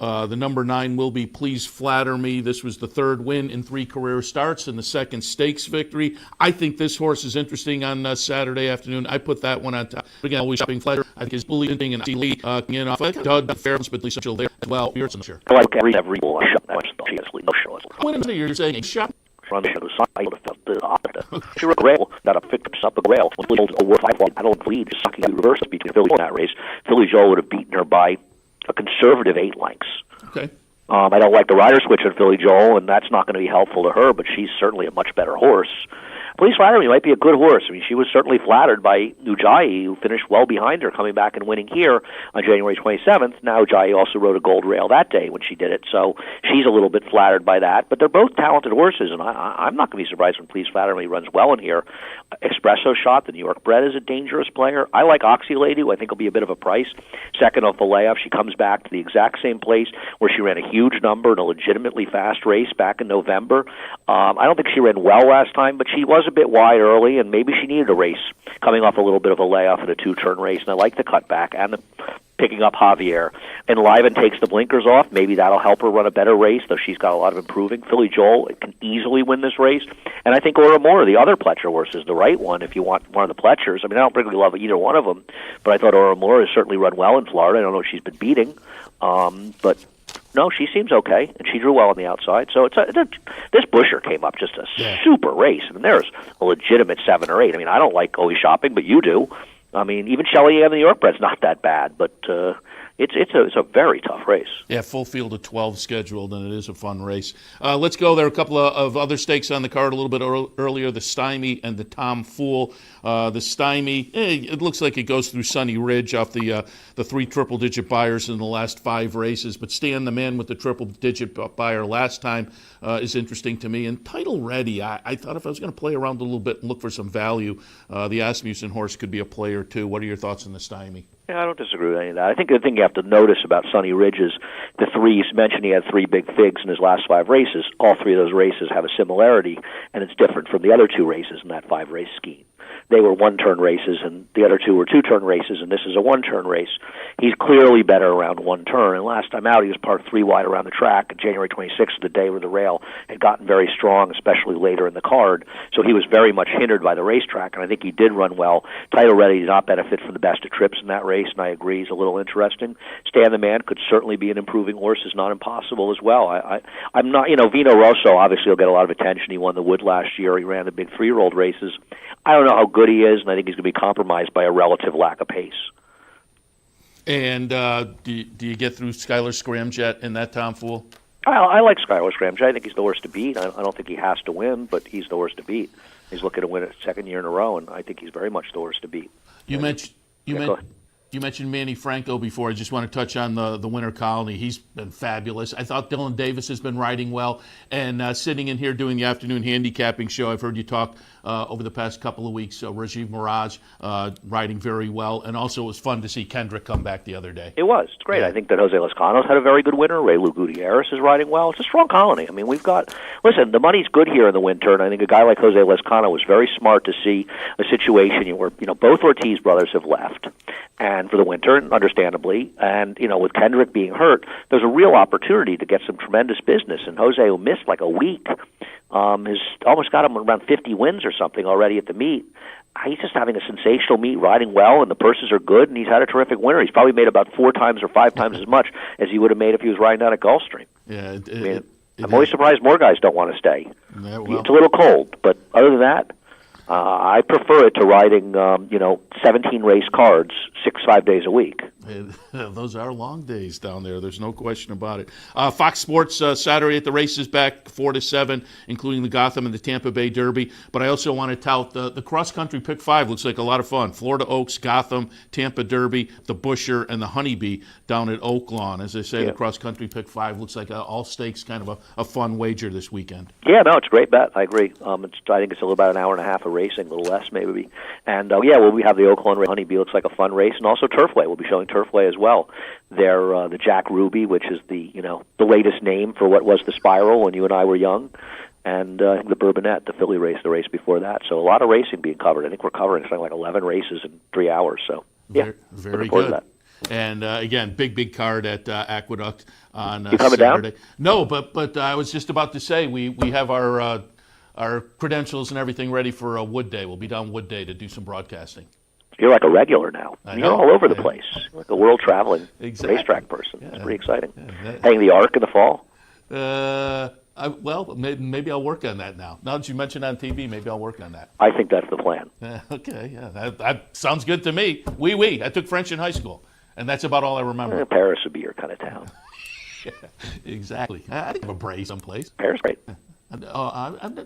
The number 9 will be Please Flatter Me. This was the third win in 3 career starts and the second stakes victory. I think this horse is interesting on Saturday afternoon. I put that one on top. Again, always shopping Flatter. I think his bully and Lee in off Dud Fairness, but Lisa Chill there as well. You're sure. I like every shot. No show. When you're saying a shot. She wrote a rail, not a picked up a rail. I don't lead, just sucking the reverse between Philly in that race. Philly Joel would have beaten her by a conservative 8 lengths. Okay. I don't like the rider switch on Philly Joel, and that's not going to be helpful to her, but she's certainly a much better horse. Please Flatter Me might be a good horse. I mean, she was certainly flattered by Ujjayi, who finished well behind her, coming back and winning here on January 27th. Now Ujjayi also rode a gold rail that day when she did it, so she's a little bit flattered by that. But they're both talented horses, and I'm not going to be surprised when Please Flatter Me runs well in here. Espresso Shot, the New York bred, is a dangerous player. I like Oxy Lady, who I think will be a bit of a price. Second off the layoff, she comes back to the exact same place where she ran a huge number in a legitimately fast race back in November. I don't think she ran well last time, but she was a bit wide early, and maybe she needed a race coming off a little bit of a layoff in a 2-turn race, and I like the cutback and the picking up Javier. And Liven takes the blinkers off. Maybe that'll help her run a better race, though she's got a lot of improving. Philly Joel can easily win this race. And I think Aura Moore, the other Pletcher horse, is the right one if you want one of the Pletchers. I mean, I don't particularly love either one of them, but I thought Aura Moore has certainly run well in Florida. I don't know if she's been beating, but no, she seems okay, and she drew well on the outside. So this Busher came up just a super race. I mean, there's a legitimate 7 or 8. I mean, I don't like always shopping, but you do. I mean, even Shelley and the New York bred's not that bad, but it's a very tough race. Yeah, full field of 12 scheduled, and it is a fun race. Let's go. There are a couple of other stakes on the card a little bit earlier, the Stymie and the Tom Fool. The Stymie, it looks like it goes through Sunny Ridge off the 3 triple-digit buyers in the last 5 races, but Stan, the man with the triple-digit buyer last time, is interesting to me. And Title Ready, I thought if I was going to play around a little bit and look for some value, the Asmussen horse could be a player too. What are your thoughts on the Stymie? Yeah, I don't disagree with any of that. I think the thing you have to notice about Sonny Ridge is the three. You mentioned he had 3 big figs in his last 5 races. All 3 of those races have a similarity, and it's different from the other 2 races in that 5-race scheme. They were 1-turn races, and the other 2 were 2-turn races, and this is a 1-turn race. He's clearly better around 1 turn, and last time out he was parked 3 wide around the track. January 26th, the day where the rail had gotten very strong, especially later in the card, so he was very much hindered by the racetrack, and I think he did run well. Title Ready did not benefit from the best of trips in that race, and I agree he's a little interesting. Stan the Man could certainly be an improving horse, is not impossible as well. I'm not, Vino Rosso obviously will get a lot of attention. He won the Wood last year. He ran the big 3-year-old races. I don't know how good he is, and I think he's going to be compromised by a relative lack of pace. And do you get through Skylar Scramjet in that tomfool? I like Skylar Scramjet. I think he's the horse to beat. I don't think he has to win, but he's the horse to beat. He's looking to win it 2nd year in a row, and I think he's very much the horse to beat. You mentioned Manny Franco before. I just want to touch on the Winter Colony. He's been fabulous. I thought Dylan Davis has been riding well. And sitting in here doing the afternoon handicapping show, I've heard you talk over the past couple of weeks. Rajiv Mirage riding very well. And also it was fun to see Kendrick come back the other day. It was. It's great. Yeah. I think that Jose Lezcano's had a very good winter. Ray Lou Gutierrez is riding well. It's a strong colony. I mean, listen, the money's good here in the winter, and I think a guy like Jose Lezcano was very smart to see a situation where, both Ortiz brothers have left. And for the winter, understandably, and with Kendrick being hurt, there's a real opportunity to get some tremendous business. And Jose, who missed like a week, has almost got him around 50 wins or something already at the meet. He's just having a sensational meet, riding well, and the purses are good, and he's had a terrific winter. He's probably made about 4 times or 5 times as much as he would have made if he was riding down at Gulfstream. Yeah, I'm always surprised more guys don't want to stay. Yeah, well. It's a little cold, but other than that, I prefer it to riding, 17 race cards 5 days a week. Those are long days down there. There's no question about it. Fox Sports Saturday at the races back 4 to 7, including the Gotham and the Tampa Bay Derby. But I also want to tout the cross-country pick 5. Looks like a lot of fun. Florida Oaks, Gotham, Tampa Derby, the Busher, and the Honeybee down at Oaklawn. As I say, The cross-country pick 5 looks like all stakes kind of a fun wager this weekend. Yeah, no, it's a great bet. I agree. I think it's a little about an hour and a half of racing, a little less maybe. And we have the Oaklawn Honeybee. Looks like a fun race, and also Turfway. We'll be showing Turfway as well. They're the Jack Ruby, which is the latest name for what was the Spiral when you and I were young, and the Bourbonnette, the Philly race, the race before that. So a lot of racing being covered. I think we're covering something like 11 races in 3 hours. So very good. And again, big card at Aqueduct on you coming Saturday. Down? No, but I was just about to say we have our credentials and everything ready for a Wood Day. We'll be down Wood Day to do some broadcasting. You're like a regular now. You're all over the place. Like a world-traveling racetrack person. Yeah. It's pretty exciting. Hang the Arc in the fall? Maybe I'll work on that now. Now that you mentioned on TV, maybe I'll work on that. I think that's the plan. Okay, that sounds good to me. I took French in high school, and that's about all I remember. Paris would be your kind of town. Yeah, exactly. I think of a Bray someplace. Paris, great.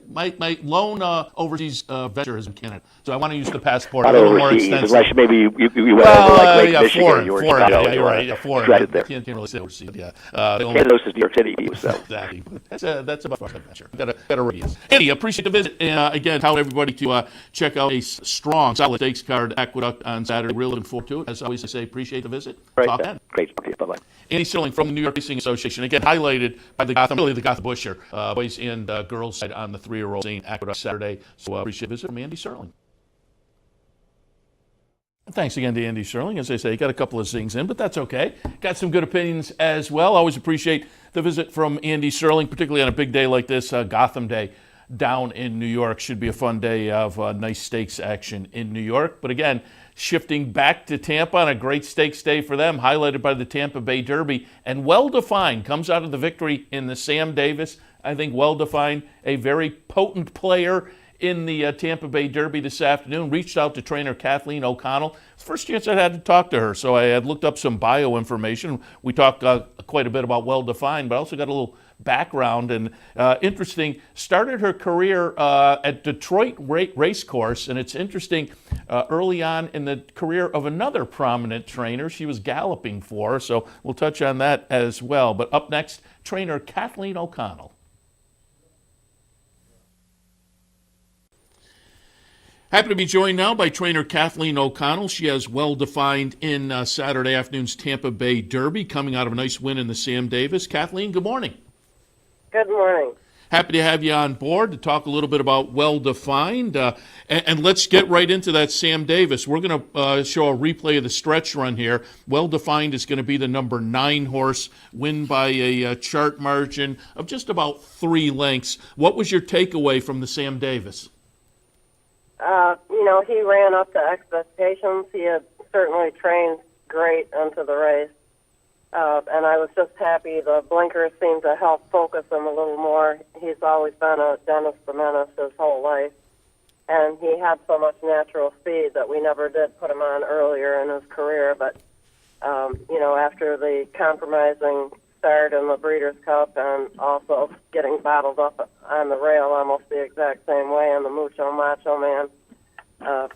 My lone overseas venture is in Canada, so I want to use the passport a little more extensive. Unless maybe you went over like Lake Michigan. Foreign. You're right. Foreign. Shredded there. Can't really say overseas. Yeah. Canada's is New York City. So. Exactly. That's about our adventure. Got a radius. Andy, appreciate the visit. And again, tell everybody to check out a strong, solid stakes card Aqueduct on Saturday. Really looking forward to it. As always, I say appreciate the visit. Right. Top 10. Great. Bye-bye. Andy Serling from the New York Racing Association. Again, highlighted by the Gotham Busher boys and girls side on the 3-year-old St. Aqueduct Saturday. So appreciate the visit from Andy Serling. Thanks again to Andy Serling. As I say, got a couple of zings in, but that's okay. Got some good opinions as well. Always appreciate the visit from Andy Serling, particularly on a big day like this, Gotham Day down in New York. Should be a fun day of nice stakes action in New York. But again, shifting back to Tampa on a great stakes day for them, highlighted by the Tampa Bay Derby, and well-defined, comes out of the victory in the Sam Davis. I think well-defined, a very potent player in the Tampa Bay Derby this afternoon. Reached out to trainer Kathleen O'Connell. It's the first chance I had to talk to her, so I had looked up some bio information. We talked quite a bit about well-defined, but I also got a little background and interesting. Started her career at Detroit Racecourse, and it's interesting, early on in the career of another prominent trainer she was galloping for, so we'll touch on that as well. But up next, trainer Kathleen O'Connell. Happy to be joined now by trainer Kathleen O'Connell. She has well-defined in Saturday afternoon's Tampa Bay Derby, coming out of a nice win in the Sam Davis. Kathleen, good morning. Good morning. Happy to have you on board to talk a little bit about well-defined. And let's get right into that Sam Davis. We're going to show a replay of the stretch run here. Well-defined is going to be the number 9 horse, win by a chart margin of just about 3 lengths. What was your takeaway from the Sam Davis? He ran up to expectations. He had certainly trained great into the race. And I was just happy the blinkers seemed to help focus him a little more. He's always been a Dennis the Menace his whole life. And he had so much natural speed that we never did put him on earlier in his career. But, after the compromising start in the Breeders' Cup and also getting bottled up on the rail almost the exact same way in the Mucho Macho Man,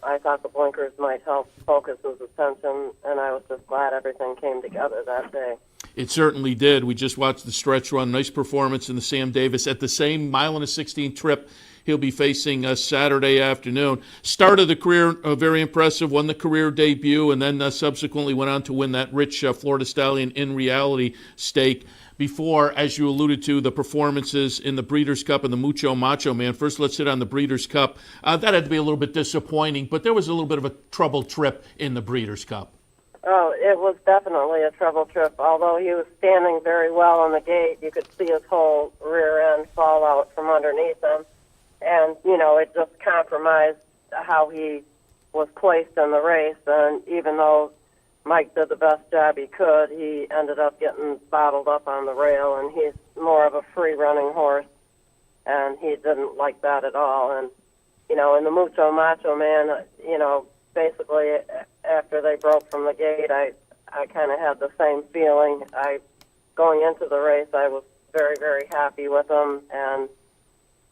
I thought the blinkers might help focus his attention, and I was just glad everything came together that day. It certainly did. We just watched the stretch run. Nice performance in the Sam Davis. At the same 1:16 trip he'll be facing Saturday afternoon. Start of the career, very impressive, won the career debut, and then subsequently went on to win that rich Florida Stallion in reality stake. Before, as you alluded to, the performances in the Breeders' Cup and the Mucho Macho Man. First, let's hit on the Breeders' Cup. That had to be a little bit disappointing, but there was a little bit of a troubled trip in the Breeders' Cup. Oh, it was definitely a trouble trip. Although he was standing very well on the gate, you could see his whole rear end fall out from underneath him. And, it just compromised how he was placed in the race. And even though Mike did the best job he could, he ended up getting bottled up on the rail, and he's more of a free-running horse, and he didn't like that at all. And, in the Mucho Macho Man, basically after they broke from the gate, I kind of had the same feeling. Going into the race, I was very, very happy with him, and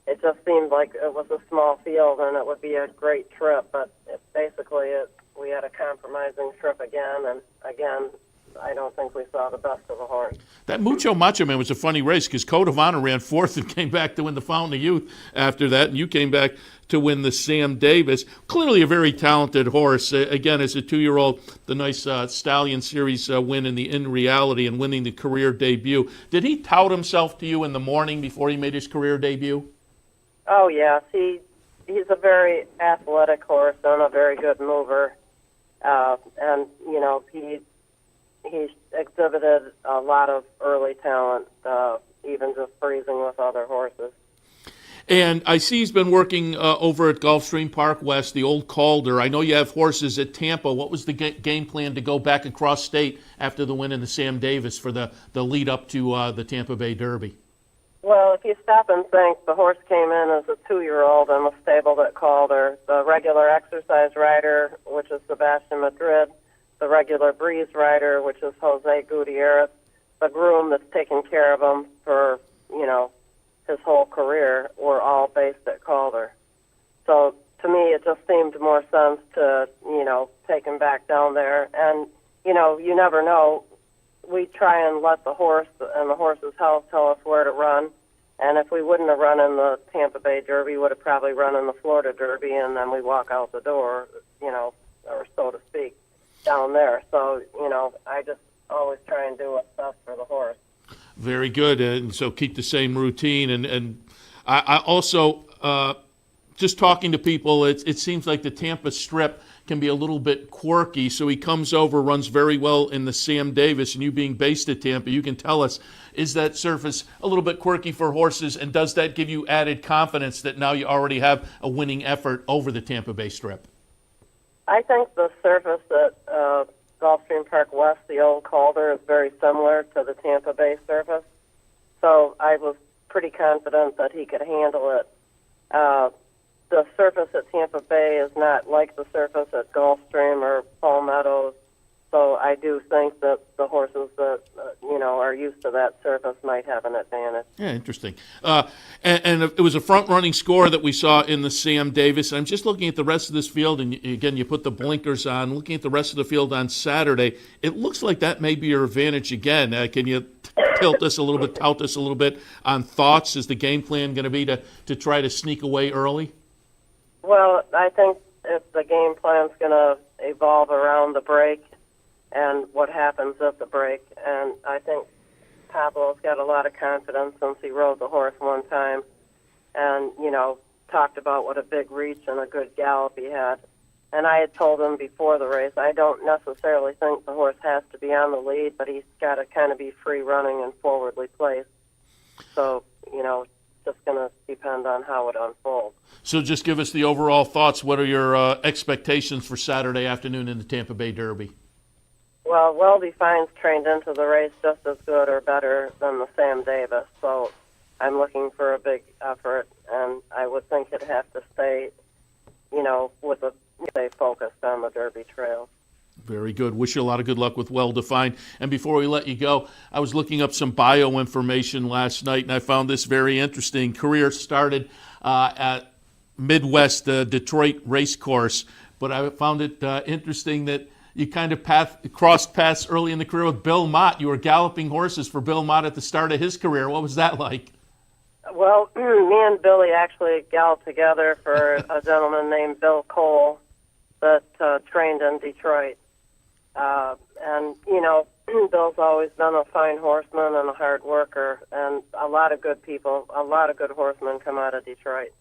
it just seemed like it was a small field and it would be a great trip, but we had a compromising trip again, and again, I don't think we saw the best of the horse. That Mucho Macho Man was a funny race because Code of Honor ran 4th and came back to win the Fountain of Youth after that, and you came back to win the Sam Davis. Clearly a very talented horse. Again, as a 2-year-old, the nice Stallion Series win in reality and winning the career debut. Did he tout himself to you in the morning before he made his career debut? Oh, yes. He's a very athletic horse and a very good mover. And, he's exhibited a lot of early talent, even just freezing with other horses. And I see he's been working over at Gulfstream Park West, the old Calder. I know you have horses at Tampa. What was the game plan to go back across state after the win in the Sam Davis for the lead up to the Tampa Bay Derby? Well, if you stop and think, the horse came in as a 2-year-old and was stabled at Calder. The regular exercise rider, which is Sebastian Madrid, the regular breeze rider, which is Jose Gutierrez, the groom that's taken care of him for, his whole career, were all based at Calder. So to me, it just seemed more sense to, take him back down there. And, you never know. We try and let the horse and the horse's health tell us where to run. And if we wouldn't have run in the Tampa Bay Derby, we would have probably run in the Florida Derby, and then we walk out the door, or so to speak, down there. So, I just always try and do what's best for the horse. Very good. And so keep the same routine. And I also, just talking to people, it seems like the Tampa Strip can be a little bit quirky. So he comes over, runs very well in the Sam Davis, and you being based at Tampa, you can tell us, is that surface a little bit quirky for horses, and does that give you added confidence that now you already have a winning effort over the Tampa Bay Strip? I think the surface at Gulfstream Park West, the old Calder, is very similar to the Tampa Bay surface. So I was pretty confident that he could handle it. The surface at Tampa Bay is not like the surface at Gulfstream or Palmettos. So I do think that the horses that, are used to that surface might have an advantage. Yeah, interesting. And it was a front-running score that we saw in the Sam Davis. I'm just looking at the rest of this field, and again, you put the blinkers on. Looking at the rest of the field on Saturday, it looks like that may be your advantage again. Can you tout us a little bit on thoughts? Is the game plan going to be to try to sneak away early? Well, I think if the game plan's going to evolve around the break and what happens at the break. And I think Pablo's got a lot of confidence since he rode the horse one time and, talked about what a big reach and a good gallop he had. And I had told him before the race, I don't necessarily think the horse has to be on the lead, but he's got to kind of be free running and forwardly placed. So, just going to depend on how it unfolds. So just give us the overall thoughts. What are your expectations for Saturday afternoon in the Tampa Bay Derby? Well, Well-Defined's trained into the race just as good or better than the Sam Davis, so I'm looking for a big effort, and I would think it'd have to stay, stay focused on the Derby trail. Very good. Wish you a lot of good luck with Well-Defined. And before we let you go, I was looking up some bio information last night, and I found this very interesting. Career started at Midwest Detroit Racecourse, but I found it interesting that you kind of crossed paths early in the career with Bill Mott. You were galloping horses for Bill Mott at the start of his career. What was that like? Well, me and Billy actually galloped together for a gentleman named Bill Cole that trained in Detroit. And, Bill's always been a fine horseman and a hard worker, and a lot of good people, a lot of good horsemen come out of Detroit.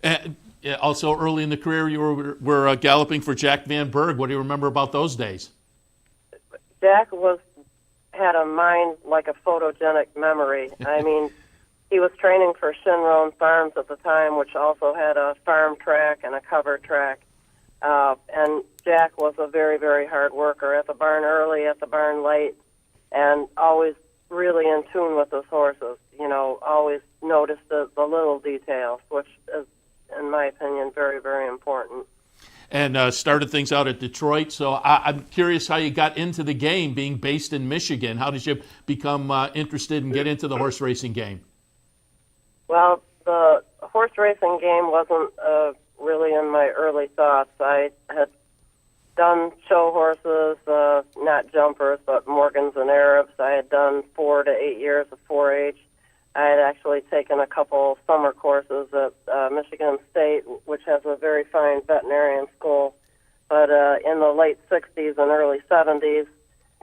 And also, early in the career, you were galloping for Jack Van Berg. What do you remember about those days? Jack had a mind like a photogenic memory. I mean, he was training for Shinron Farms at the time, which also had a farm track and a cover track. And Jack was a very, very hard worker at the barn early, at the barn late, and always really in tune with his horses. Always noticed the little details, which is, in my opinion, very, very important. And started things out at Detroit. So I'm curious how you got into the game, being based in Michigan. How did you become interested and get into the horse racing game? Well, the horse racing game wasn't really in my early thoughts. I had done show horses, not jumpers, but Morgans and Arabs. I had done 4 to 8 years of 4-H. I had actually taken a couple summer courses at Michigan State, which has a very fine veterinarian school. But in the late 60s and early 70s,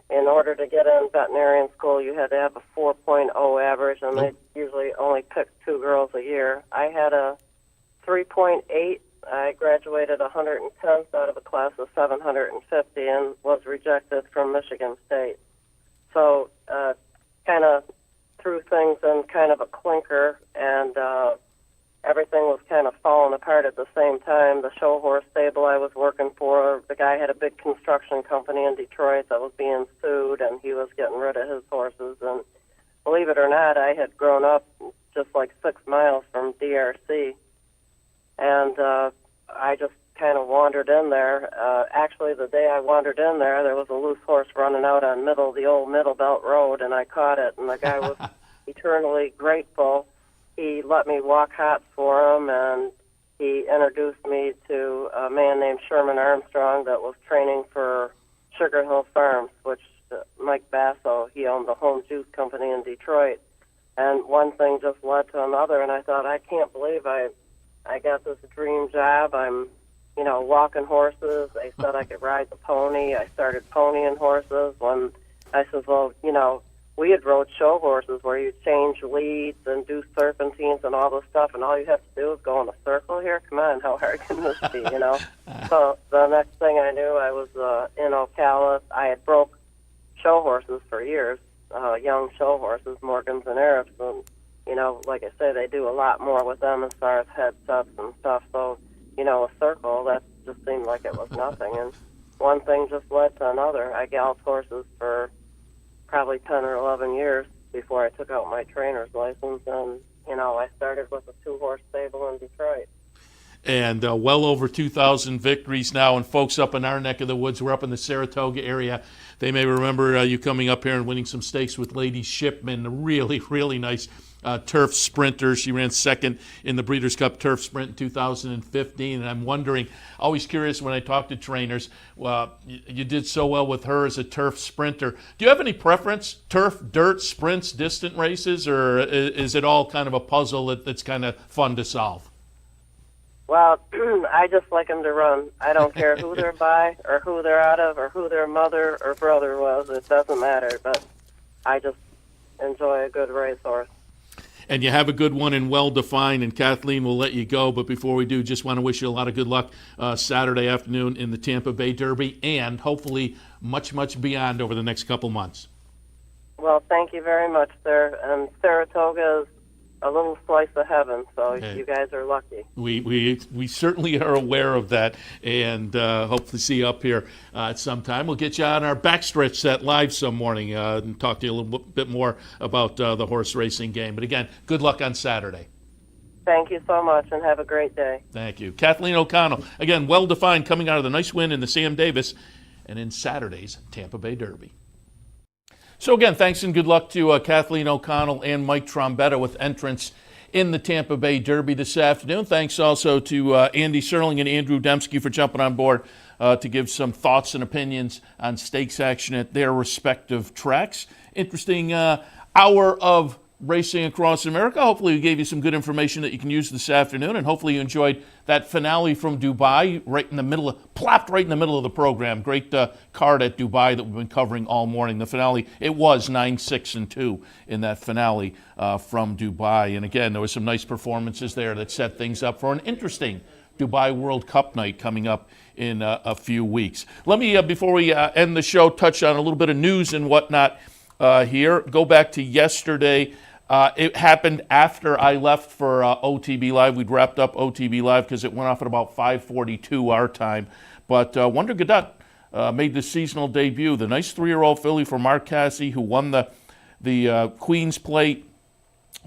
in order to get in veterinarian school, you had to have a 4.0 average, and they usually only picked 2 girls a year. I had a 3.8. I graduated 110th out of a class of 750 and was rejected from Michigan State. So kind of threw things in kind of a clinker, and everything was kind of falling apart at the same time. The show horse stable I was working for, the guy had a big construction company in Detroit that was being sued, and he was getting rid of his horses. And believe it or not, I had grown up just like 6 miles from DRC. And I just kind of wandered in there. Actually, the day I wandered in there was a loose horse running out on the old Middle Belt Road, and I caught it, and the guy was eternally grateful. He let me walk hots for him, and he introduced me to a man named Sherman Armstrong that was training for Sugar Hill Farms, which Mike Basso, he owned the Home Juice Company in Detroit. And one thing just led to another, and I thought, I can't believe I got this dream job. I'm, walking horses. They said I could ride the pony. I started ponying horses. When I said, well, we had rode show horses where you change leads and do serpentines and all this stuff, and all you have to do is go in a circle here. Come on, how hard can this be, So the next thing I knew, I was in Ocala. I had broke show horses for years, young show horses, Morgans and Arabs, and like I say, they do a lot more with them as far as headsets and stuff. So, a circle, that just seemed like it was nothing. And one thing just led to another. I galloped horses for probably 10 or 11 years before I took out my trainer's license. And, I started with a 2-horse stable in Detroit. And well over 2,000 victories now. And folks up in our neck of the woods, we're up in the Saratoga area. They may remember you coming up here and winning some stakes with Lady Shipman, a really, really nice turf sprinter. She ran second in the Breeders' Cup Turf Sprint in 2015. And I'm wondering, always curious when I talk to trainers, you did so well with her as a turf sprinter. Do you have any preference, turf, dirt, sprints, distant races, or is it all kind of a puzzle that's kind of fun to solve? Well, I just like them to run. I don't care who they're by or who they're out of or who their mother or brother was. It doesn't matter, but I just enjoy a good racehorse. And you have a good one and well-defined, and Kathleen will let you go. But before we do, just want to wish you a lot of good luck Saturday afternoon in the Tampa Bay Derby and hopefully much, much beyond over the next couple months. Well, thank you very much, sir. And Saratoga is a little slice of heaven, so you guys are lucky. We certainly are aware of that, and hopefully see you up here at some time. We'll get you on our backstretch set live some morning and talk to you a little bit more about the horse racing game. But again, good luck on Saturday. Thank you so much, and have a great day. Thank you. Kathleen O'Connell, again, well-defined, coming out of the nice win in the Sam Davis and in Saturday's Tampa Bay Derby. So again, thanks and good luck to Kathleen O'Connell and Mike Trombetta with entrance in the Tampa Bay Derby this afternoon. Thanks also to Andy Serling and Andrew Demsky for jumping on board to give some thoughts and opinions on stakes action at their respective tracks. Interesting hour of racing across America. Hopefully we gave you some good information that you can use this afternoon, and hopefully you enjoyed that finale from Dubai, plopped right in the middle of the program. Great card at Dubai that we've been covering all morning. The finale, it was 9, 6, and 2 in that finale from Dubai. And again, there were some nice performances there that set things up for an interesting Dubai World Cup night coming up in a few weeks. Let me, before we end the show, touch on a little bit of news and whatnot here. Go back to yesterday. It happened after I left for OTB Live. We'd wrapped up OTB Live because it went off at about 5:42 our time. But Wonder Gadot made the seasonal debut. The nice 3-year-old filly for Mark Casse, who won the Queen's Plate,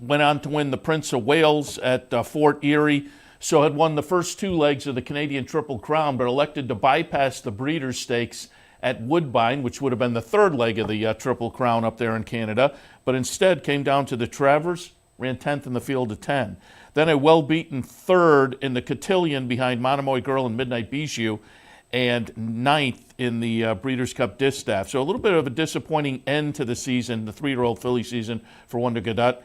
went on to win the Prince of Wales at Fort Erie. So had won the first 2 legs of the Canadian Triple Crown, but elected to bypass the Breeders' Stakes at Woodbine, which would have been the 3rd leg of the Triple Crown up there in Canada, but instead came down to the Travers, ran 10th in the field of 10. Then a well-beaten 3rd in the Cotillion behind Monomoy Girl and Midnight Bijou, and 9th in the Breeders' Cup Distaff. So a little bit of a disappointing end to the season, the 3-year-old filly season for Wonder Gadot.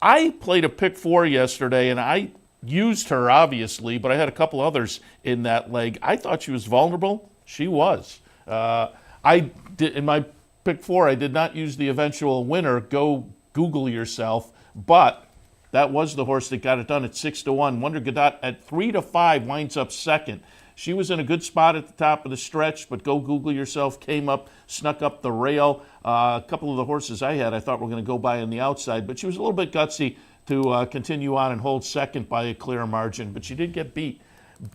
I played a pick 4 yesterday, and I used her, obviously, but I had a couple others in that leg. I thought she was vulnerable. She was. I did, in my pick 4, I did not use the eventual winner. Go Google yourself. But that was the horse that got it done at 6-1. Wonder Gadot at 3-5 winds up second. She was in a good spot at the top of the stretch, but go Google yourself, came up, snuck up the rail. A couple of the horses I had I thought were going to go by on the outside, but she was a little bit gutsy to continue on and hold second by a clear margin. But she did get beat.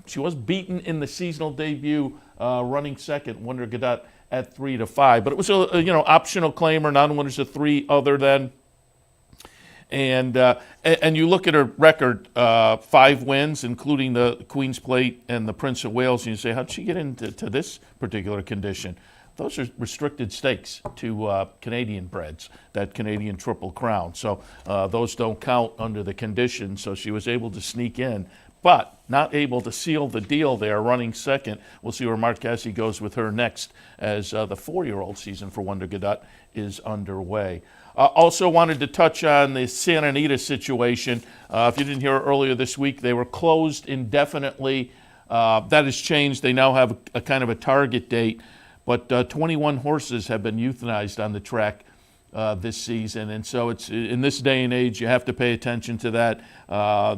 She was beaten in the seasonal debut, running second, Wonder Gadot at 3-5. But it was a optional claimer, non-winners of 3 other than. And you look at her record, 5 wins, including the Queen's Plate and the Prince of Wales, and you say, how'd she get into this particular condition? Those are restricted stakes to Canadian breds, that Canadian Triple Crown. So those don't count under the conditions, so she was able to sneak in, but not able to seal the deal there, running second. We'll see where Mark Casse goes with her next as the 4-year-old season for Wonder Gadot is underway. Also wanted to touch on the Santa Anita situation. If you didn't hear earlier this week, they were closed indefinitely. That has changed. They now have a kind of a target date. But 21 horses have been euthanized on the track this season. And so it's in this day and age, you have to pay attention to that.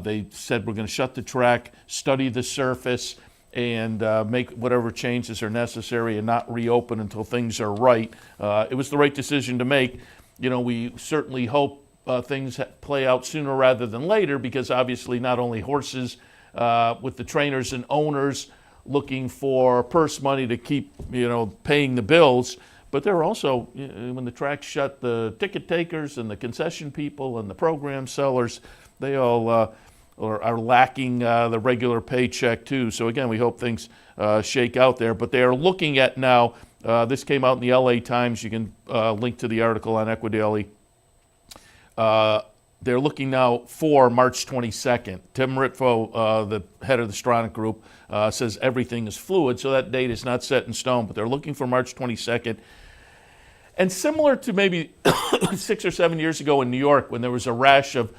They said we're going to shut the track, study the surface, and make whatever changes are necessary and not reopen until things are right. It was the right decision to make. We certainly hope things play out sooner rather than later, because obviously not only horses with the trainers and owners looking for purse money to keep, paying the bills, but they're also, when the track's shut, the ticket takers and the concession people and the program sellers, they all are lacking the regular paycheck too. So again, we hope things shake out there. But they are looking at now, this came out in the LA Times, you can link to the article on Equidaily. They're looking now for March 22nd. Tim Ritvo, the head of the Stronach Group, says everything is fluid, so that date is not set in stone, but they're looking for March 22nd. And similar to maybe 6 or 7 years ago in New York, when there was a rash of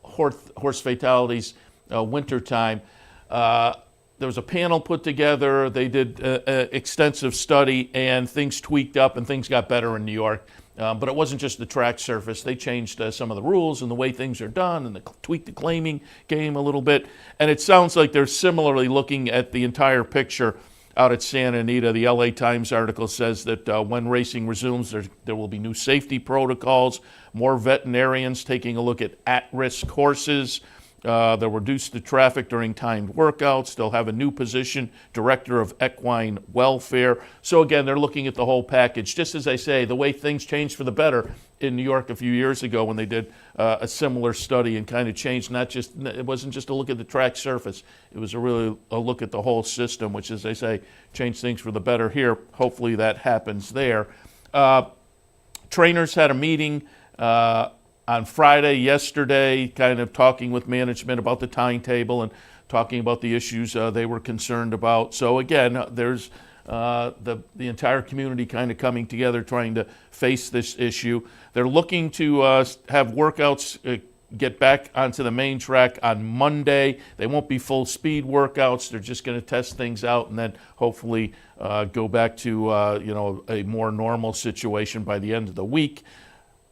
horse fatalities wintertime. There was a panel put together. They did an extensive study, and things tweaked up and things got better in New York. But it wasn't just the track surface. They changed some of the rules and the way things are done, and tweaked the claiming game a little bit. And it sounds like they're similarly looking at the entire picture out at Santa Anita. The LA Times article says that when racing resumes, there will be new safety protocols, more veterinarians taking a look at at-risk horses. They'll reduce the traffic during timed workouts. They'll have a new position, Director of Equine Welfare. So again, they're looking at the whole package. Just as I say, the way things changed for the better in New York a few years ago when they did a similar study and kind of changed, it wasn't just a look at the track surface. It was a look at the whole system, which, as I say, changed things for the better here. Hopefully that happens there. Trainers had a meeting on Friday, yesterday, kind of talking with management about the timetable and talking about the issues they were concerned about. So again, there's the entire community kind of coming together trying to face this issue. They're looking to have workouts get back onto the main track on Monday. They won't be full speed workouts. They're just going to test things out and then hopefully go back to a more normal situation by the end of the week.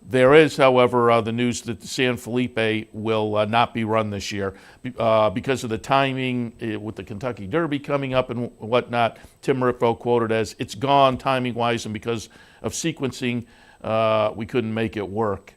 There is, however, the news that the San Felipe will not be run this year because of the timing with the Kentucky Derby coming up and whatnot. Tim Rippo quoted as, "It's gone timing-wise, and because of sequencing, we couldn't make it work."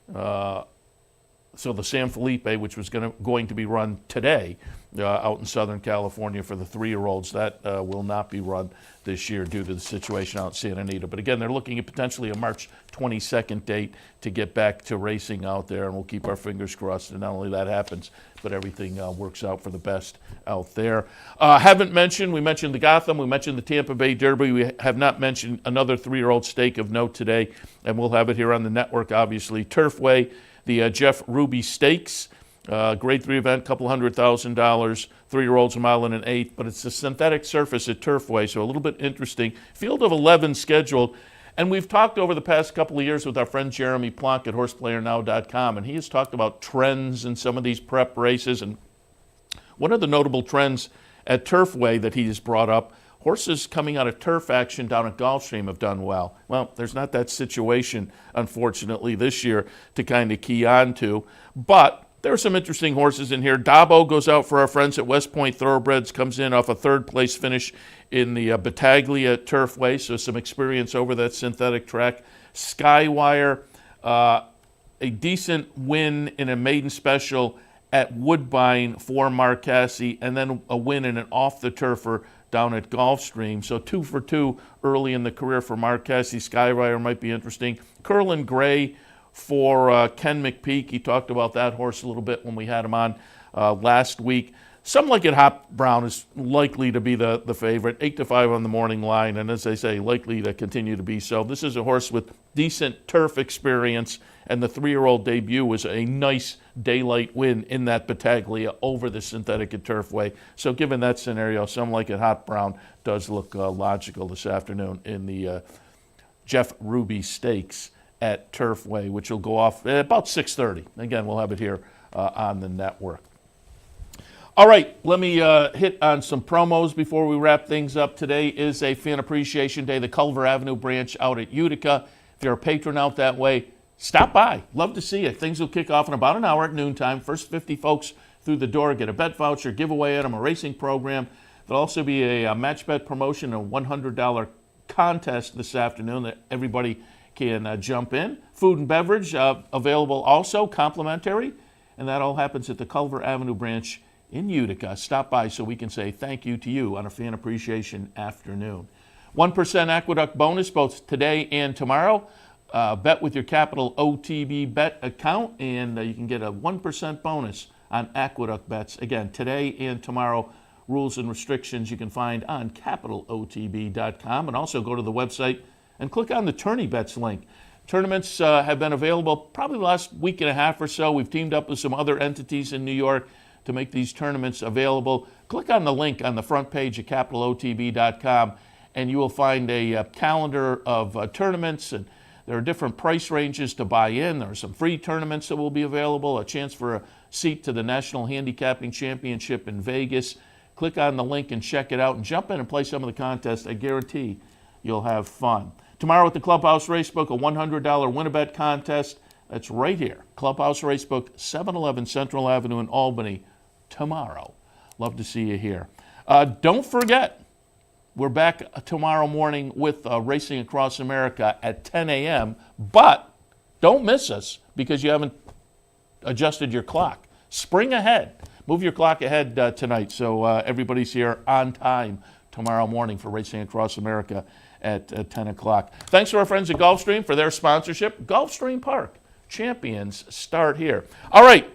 So the San Felipe, which was going to be run today out in Southern California for the 3-year-olds, that will not be run this year due to the situation out in Santa Anita. But again, they're looking at potentially a March 22nd date to get back to racing out there, and we'll keep our fingers crossed that not only that happens, but everything works out for the best out there. We mentioned the Gotham, we mentioned the Tampa Bay Derby. We have not mentioned another 3-year-old stake of note today, and we'll have it here on the network, obviously. Turfway, the Jeff Ruby Stakes, grade 3 event, couple $100,000, 3-year-olds a mile and an eighth, but it's a synthetic surface at Turfway, so a little bit interesting. Field of 11 scheduled, and we've talked over the past couple of years with our friend Jeremy Plonk at horseplayernow.com, and he has talked about trends in some of these prep races, and one of the notable trends at Turfway that he has brought up, horses coming out of turf action down at Gulfstream have done well. Well, there's not that situation, unfortunately, this year to kind of key on to, but there are some interesting horses in here. Dabo goes out for our friends at West Point Thoroughbreds, comes in off a 3rd-place finish in the Battaglia Turfway, so some experience over that synthetic track. Skywire, a decent win in a maiden special at Woodbine for Marcassi, and then a win in an off-the-turfer down at Gulfstream. So 2 for 2 early in the career for Marcassi. Skywire might be interesting. Curlin Gray for Ken McPeak. He talked about that horse a little bit when we had him on last week. Some Like It Hot Brown is likely to be the favorite, 8-5 on the morning line, and as I say, likely to continue to be so. This is a horse with decent turf experience, and the 3-year-old debut was a nice daylight win in that Battaglia over the synthetic at Turfway. So given that scenario, Some Like It Hot Brown does look logical this afternoon in the Jeff Ruby Stakes at Turfway, which will go off at about 6:30. Again, we'll have it here on the network. All right, let me hit on some promos before we wrap things up. Today is a Fan Appreciation Day, the Culver Avenue branch out at Utica. If you're a patron out that way, stop by. Love to see you. Things will kick off in about an hour at noontime. First 50 folks through the door get a bet voucher, giveaway at them, a racing program. There'll also be a match bet promotion, a $100 contest this afternoon that everybody can jump in. Food and beverage available also, complimentary, and that all happens at the Culver Avenue branch in Utica. Stop by so we can say thank you to you on a Fan Appreciation afternoon. 1% Aqueduct bonus both today and tomorrow. Bet with your Capital OTB bet account, and you can get a 1% bonus on Aqueduct bets. Again, today and tomorrow. Rules and restrictions you can find on capitalotb.com, and also go to the website and click on the Tourney Bets link. Tournaments have been available probably the last week and a half or so. We've teamed up with some other entities in New York to make these tournaments available. Click on the link on the front page at capitalotb.com, and you will find a calendar of tournaments, and there are different price ranges to buy in. There are some free tournaments that will be available, a chance for seat to the National Handicapping Championship in Vegas. Click on the link and check it out and jump in and play some of the contests. I guarantee you'll have fun. Tomorrow at the Clubhouse Racebook, a $100 win-a-bet contest. That's right here. Clubhouse Racebook, 711 Central Avenue in Albany, tomorrow. Love to see you here. Don't forget, we're back tomorrow morning with Racing Across America at 10 a.m., but don't miss us because you haven't adjusted your clock. Spring ahead. Move your clock ahead tonight so everybody's here on time tomorrow morning for Racing Across America at 10 o'clock. Thanks to our friends at Gulfstream for their sponsorship. Gulfstream Park. Champions start here. All right,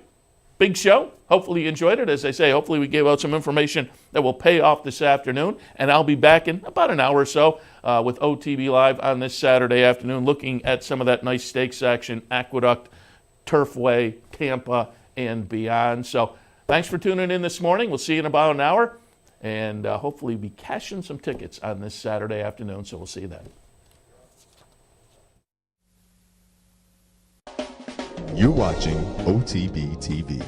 big show. Hopefully you enjoyed it. As I say, hopefully we gave out some information that will pay off this afternoon. And I'll be back in about an hour or so with OTB Live on this Saturday afternoon, looking at some of that nice stakes action, Aqueduct, Turfway, Tampa, and beyond. So thanks for tuning in this morning. We'll see you in about an hour. And hopefully be cashing some tickets on this Saturday afternoon. So we'll see you then. You're watching OTB TV,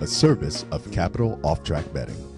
a service of Capital Off Track Betting.